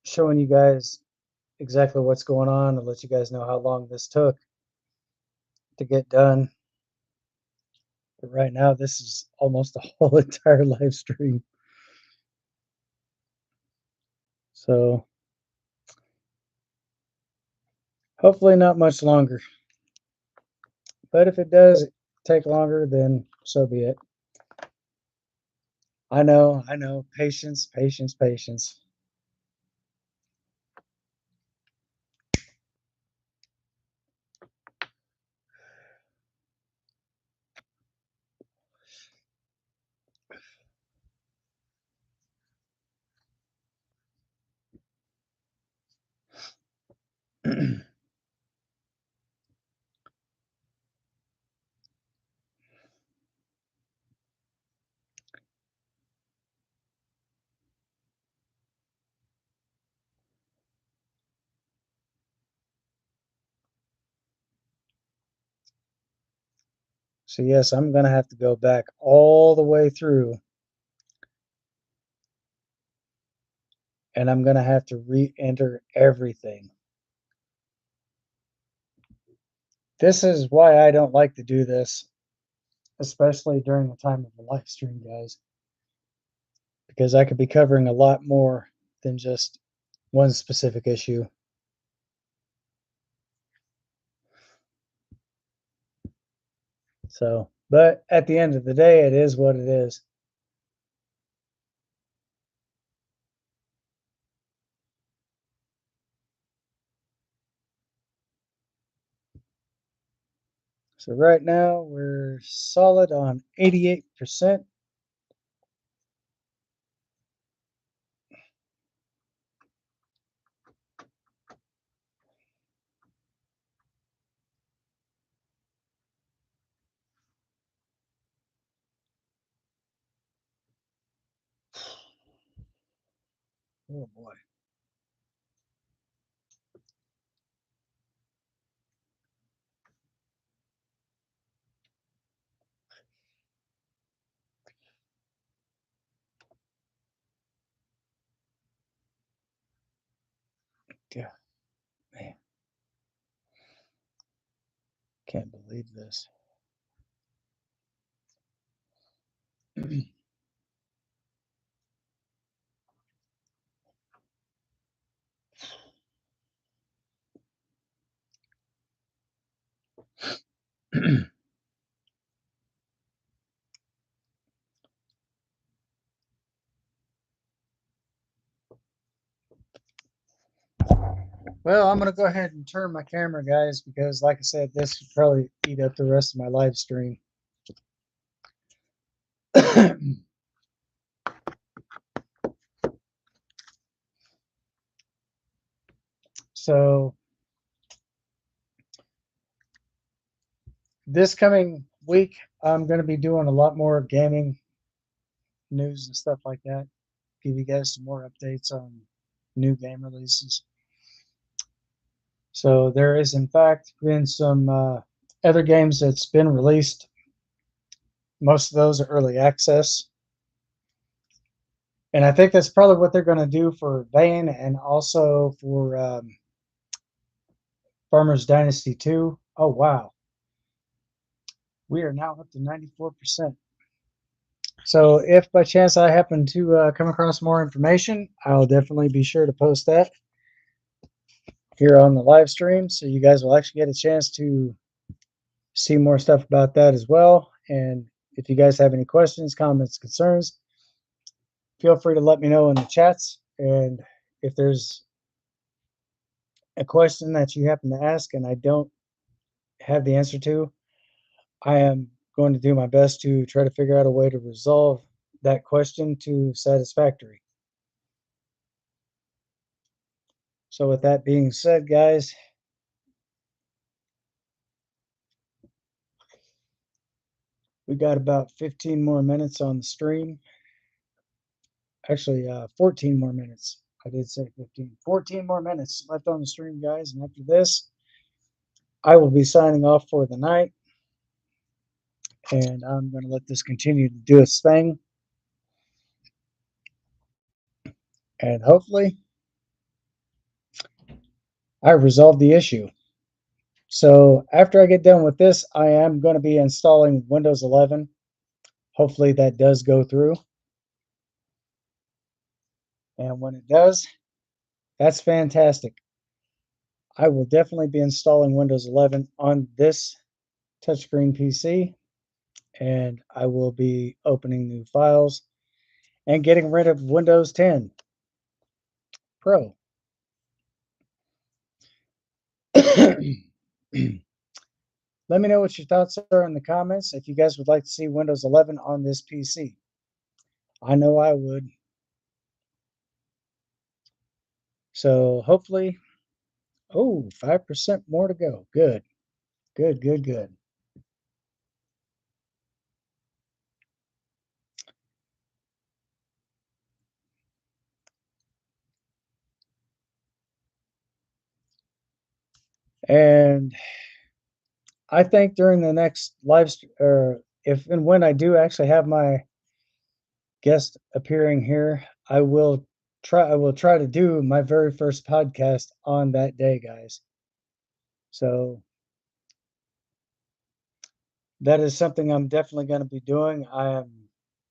showing you guys exactly what's going on and let you guys know how long this took to get done. But right now, this is almost a whole entire live stream. So hopefully not much longer. But if it does take longer, then so be it. I know. Patience, patience, patience. So yes, I'm going to have to go back all the way through, and I'm going to have to re-enter everything. This is why I don't like to do this, especially during the time of the live stream, guys, because I could be covering a lot more than just one specific issue. So, but at the end of the day, it is what it is. So right now we're solid on 88%. Oh boy. Yeah, man, can't believe this. Well, I'm going to go ahead and turn my camera, guys, because like I said, this could probably eat up the rest of my live stream. So this coming week, I'm going to be doing a lot more gaming news and stuff like that. Give you guys some more updates on new game releases. So there is, in fact, been some other games that's been released. Most of those are early access. And I think that's probably what they're going to do for Vane and also for Farmers Dynasty 2. Oh, wow. We are now up to 94%. So if by chance I happen to come across more information, I'll definitely be sure to post that here on the live stream. So you guys will actually get a chance to see more stuff about that as well. And if you guys have any questions, comments, concerns, feel free to let me know in the chats. And if there's a question that you happen to ask and I don't have the answer to, I am going to do my best to try to figure out a way to resolve that question to satisfactory. So with that being said, guys, we got about 15 more minutes on the stream. Actually, 14 more minutes. I did say 15. 14 more minutes left on the stream, guys. And after this, I will be signing off for the night. And I'm going to let this continue to do its thing. And hopefully, I resolved the issue. So after I get done with this, I am going to be installing Windows 11. Hopefully that does go through. And when it does, that's fantastic. I will definitely be installing Windows 11 on this touchscreen PC, and I will be opening new files and getting rid of Windows 10 Pro. Let me know what your thoughts are in the comments if you guys would like to see Windows 11 on this PC. I know I would. So hopefully, oh, 5% more to go. Good, good, good, good. And I think during the next live, or if and when I do actually have my guest appearing here, I will try to do my very first podcast on that day, guys. So that is something I'm definitely going to be doing. I am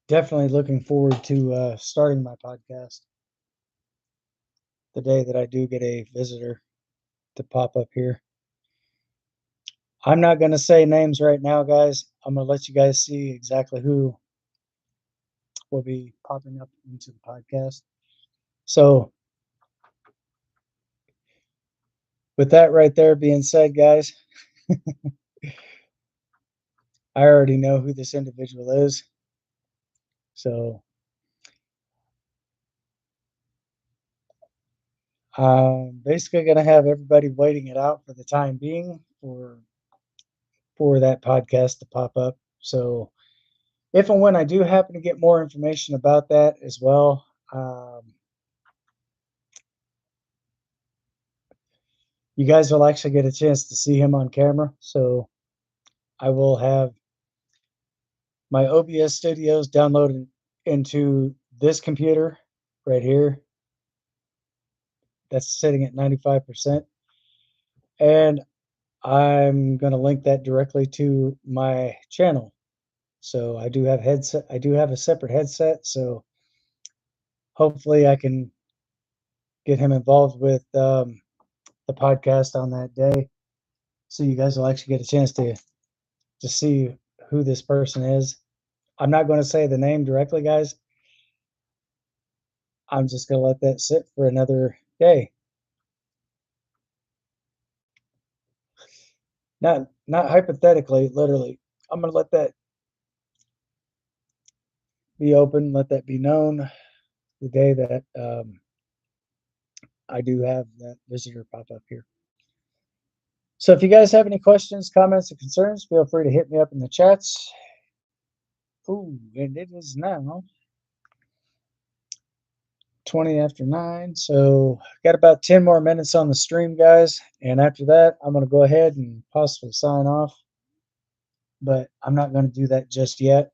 definitely looking forward to starting my podcast the day that I do get a visitor to pop up here. I'm not going to say names right now, guys. I'm going to let you guys see exactly who will be popping up into the podcast. So, with that right there being said, guys, I already know who this individual is. So, I'm basically going to have everybody waiting it out for the time being for that podcast to pop up. So, if and when I do happen to get more information about that as well, you guys will actually get a chance to see him on camera. So I will have my OBS studios downloaded into this computer right here. That's sitting at 95%. And I'm going to link that directly to my channel. So I do have a separate headset. So hopefully I can get him involved with the podcast on that day. So you guys will actually get a chance to see who this person is. I'm not going to say the name directly, guys. I'm just going to let that sit for another day. Not hypothetically, literally. I'm going to let that be open, let that be known the day that I do have that visitor pop up here. So if you guys have any questions, comments, or concerns, feel free to hit me up in the chats. Ooh, and it is now 20 after 9. So got about 10 more minutes on the stream, guys. And after that, I'm going to go ahead and possibly sign off. But I'm not going to do that just yet.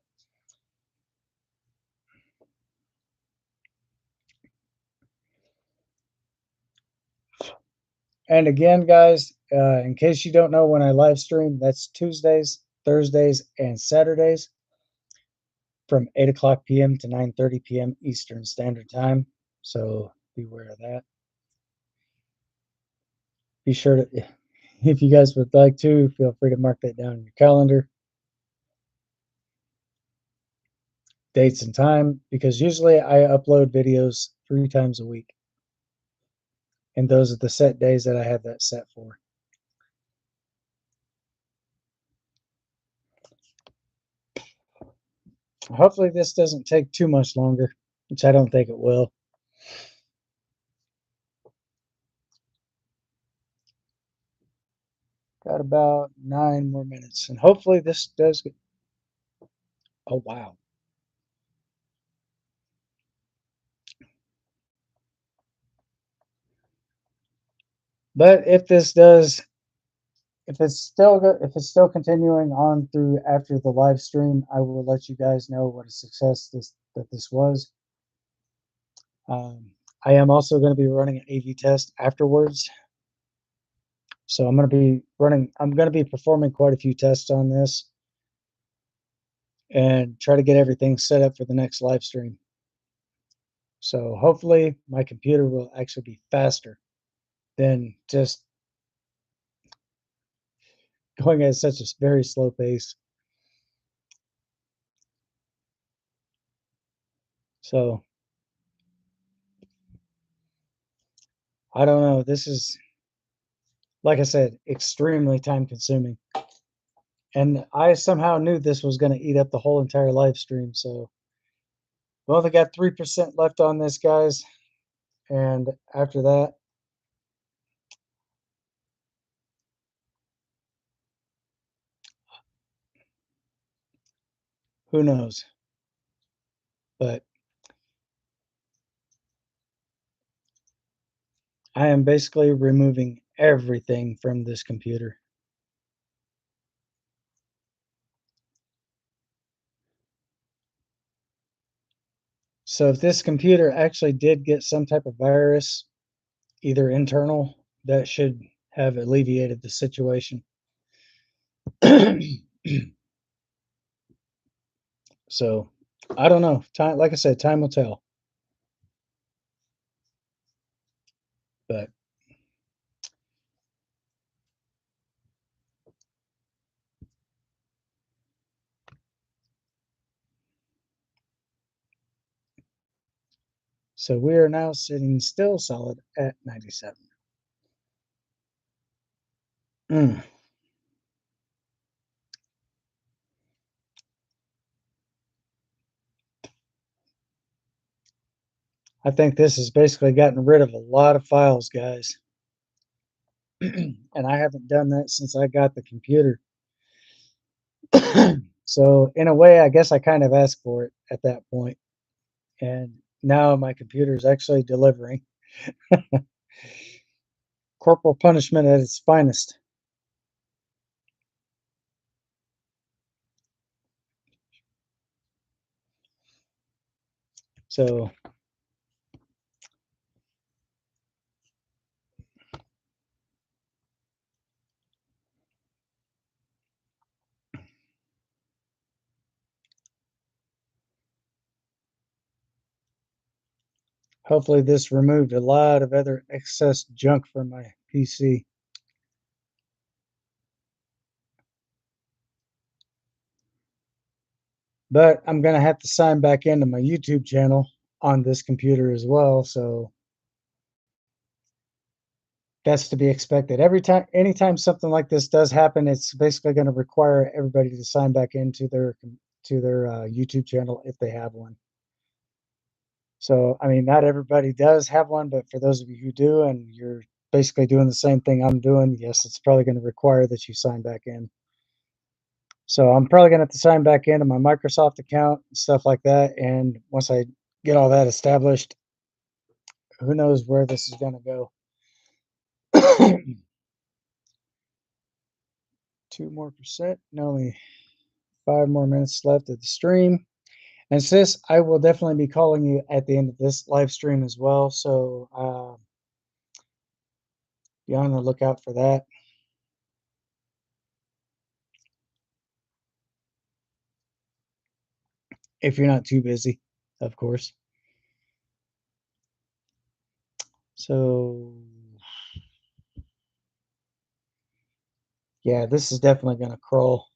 And again, guys, in case you don't know when I live stream, that's Tuesdays, Thursdays, and Saturdays from 8 o'clock p.m. to 9:30 p.m. Eastern Standard Time. So beware of that. Be sure to, if you guys would like to, feel free to mark that down in your calendar. Dates and time, because usually I upload videos 3 times a week. And those are the set days that I have that set for. Hopefully this doesn't take too much longer, which I don't think it will. Got about 9 more minutes, and hopefully this does get. Oh, wow. But if this does, if it's still continuing on through after the live stream, I will let you guys know what a success this was. I am also going to be running an AV test afterwards. So I'm going to be performing quite a few tests on this and try to get everything set up for the next live stream. So hopefully my computer will actually be faster than just going at such a very slow pace. So I don't know. This is, like I said, extremely time consuming. And I somehow knew this was going to eat up the whole entire live stream. So we only got 3% left on this, guys. And after that, who knows? But I am basically removing everything from this computer. So if this computer actually did get some type of virus, either internal, that should have alleviated the situation. So I don't know. Time, like I said, time will tell. But so we are now sitting still solid at 97. Mm. I think this has basically gotten rid of a lot of files, guys. And I haven't done that since I got the computer. So in a way, I guess I kind of asked for it at that point. And now my computer is actually delivering. Corporal punishment at its finest. So hopefully this removed a lot of other excess junk from my PC. But I'm going to have to sign back into my YouTube channel on this computer as well. So that's to be expected. Anytime something like this does happen, it's basically going to require everybody to sign back into their YouTube channel if they have one. So, I mean, not everybody does have one, but for those of you who do, and you're basically doing the same thing I'm doing, yes, it's probably going to require that you sign back in. So I'm probably going to have to sign back into my Microsoft account and stuff like that. And once I get all that established, who knows where this is going to go. 2% more, and only 5 more minutes left of the stream. And sis, I will definitely be calling you at the end of this live stream as well. So be on the lookout for that. If you're not too busy, of course. So yeah, this is definitely going to crawl.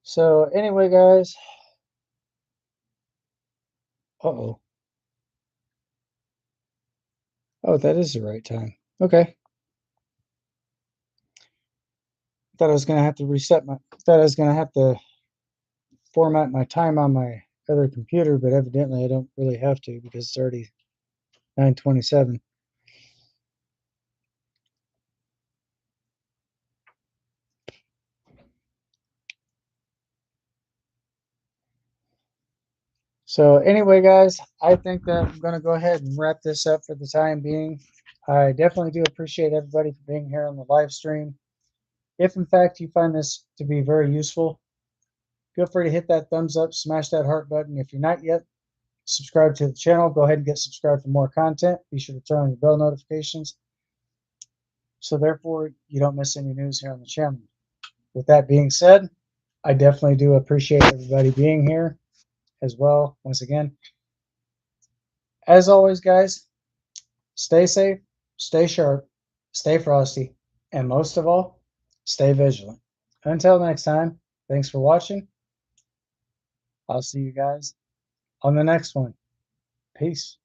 So anyway, guys. Uh-oh. Oh, that is the right time. Okay. Thought I was gonna have to thought I was gonna have to format my time on my other computer, but evidently I don't really have to because it's already 9:27. So anyway, guys, I think that I'm gonna go ahead and wrap this up for the time being. I definitely do appreciate everybody for being here on the live stream. If in fact you find this to be very useful, feel free to hit that thumbs up, smash that heart button. If you're not yet subscribed to the channel, go ahead and get subscribed for more content. Be sure to turn on your bell notifications so therefore you don't miss any news here on the channel. With that being said, I definitely do appreciate everybody being here as well. Once again, as always, guys, stay safe, stay sharp, stay frosty, and most of all, stay vigilant. Until next time, thanks for watching. I'll see you guys on the next one. Peace.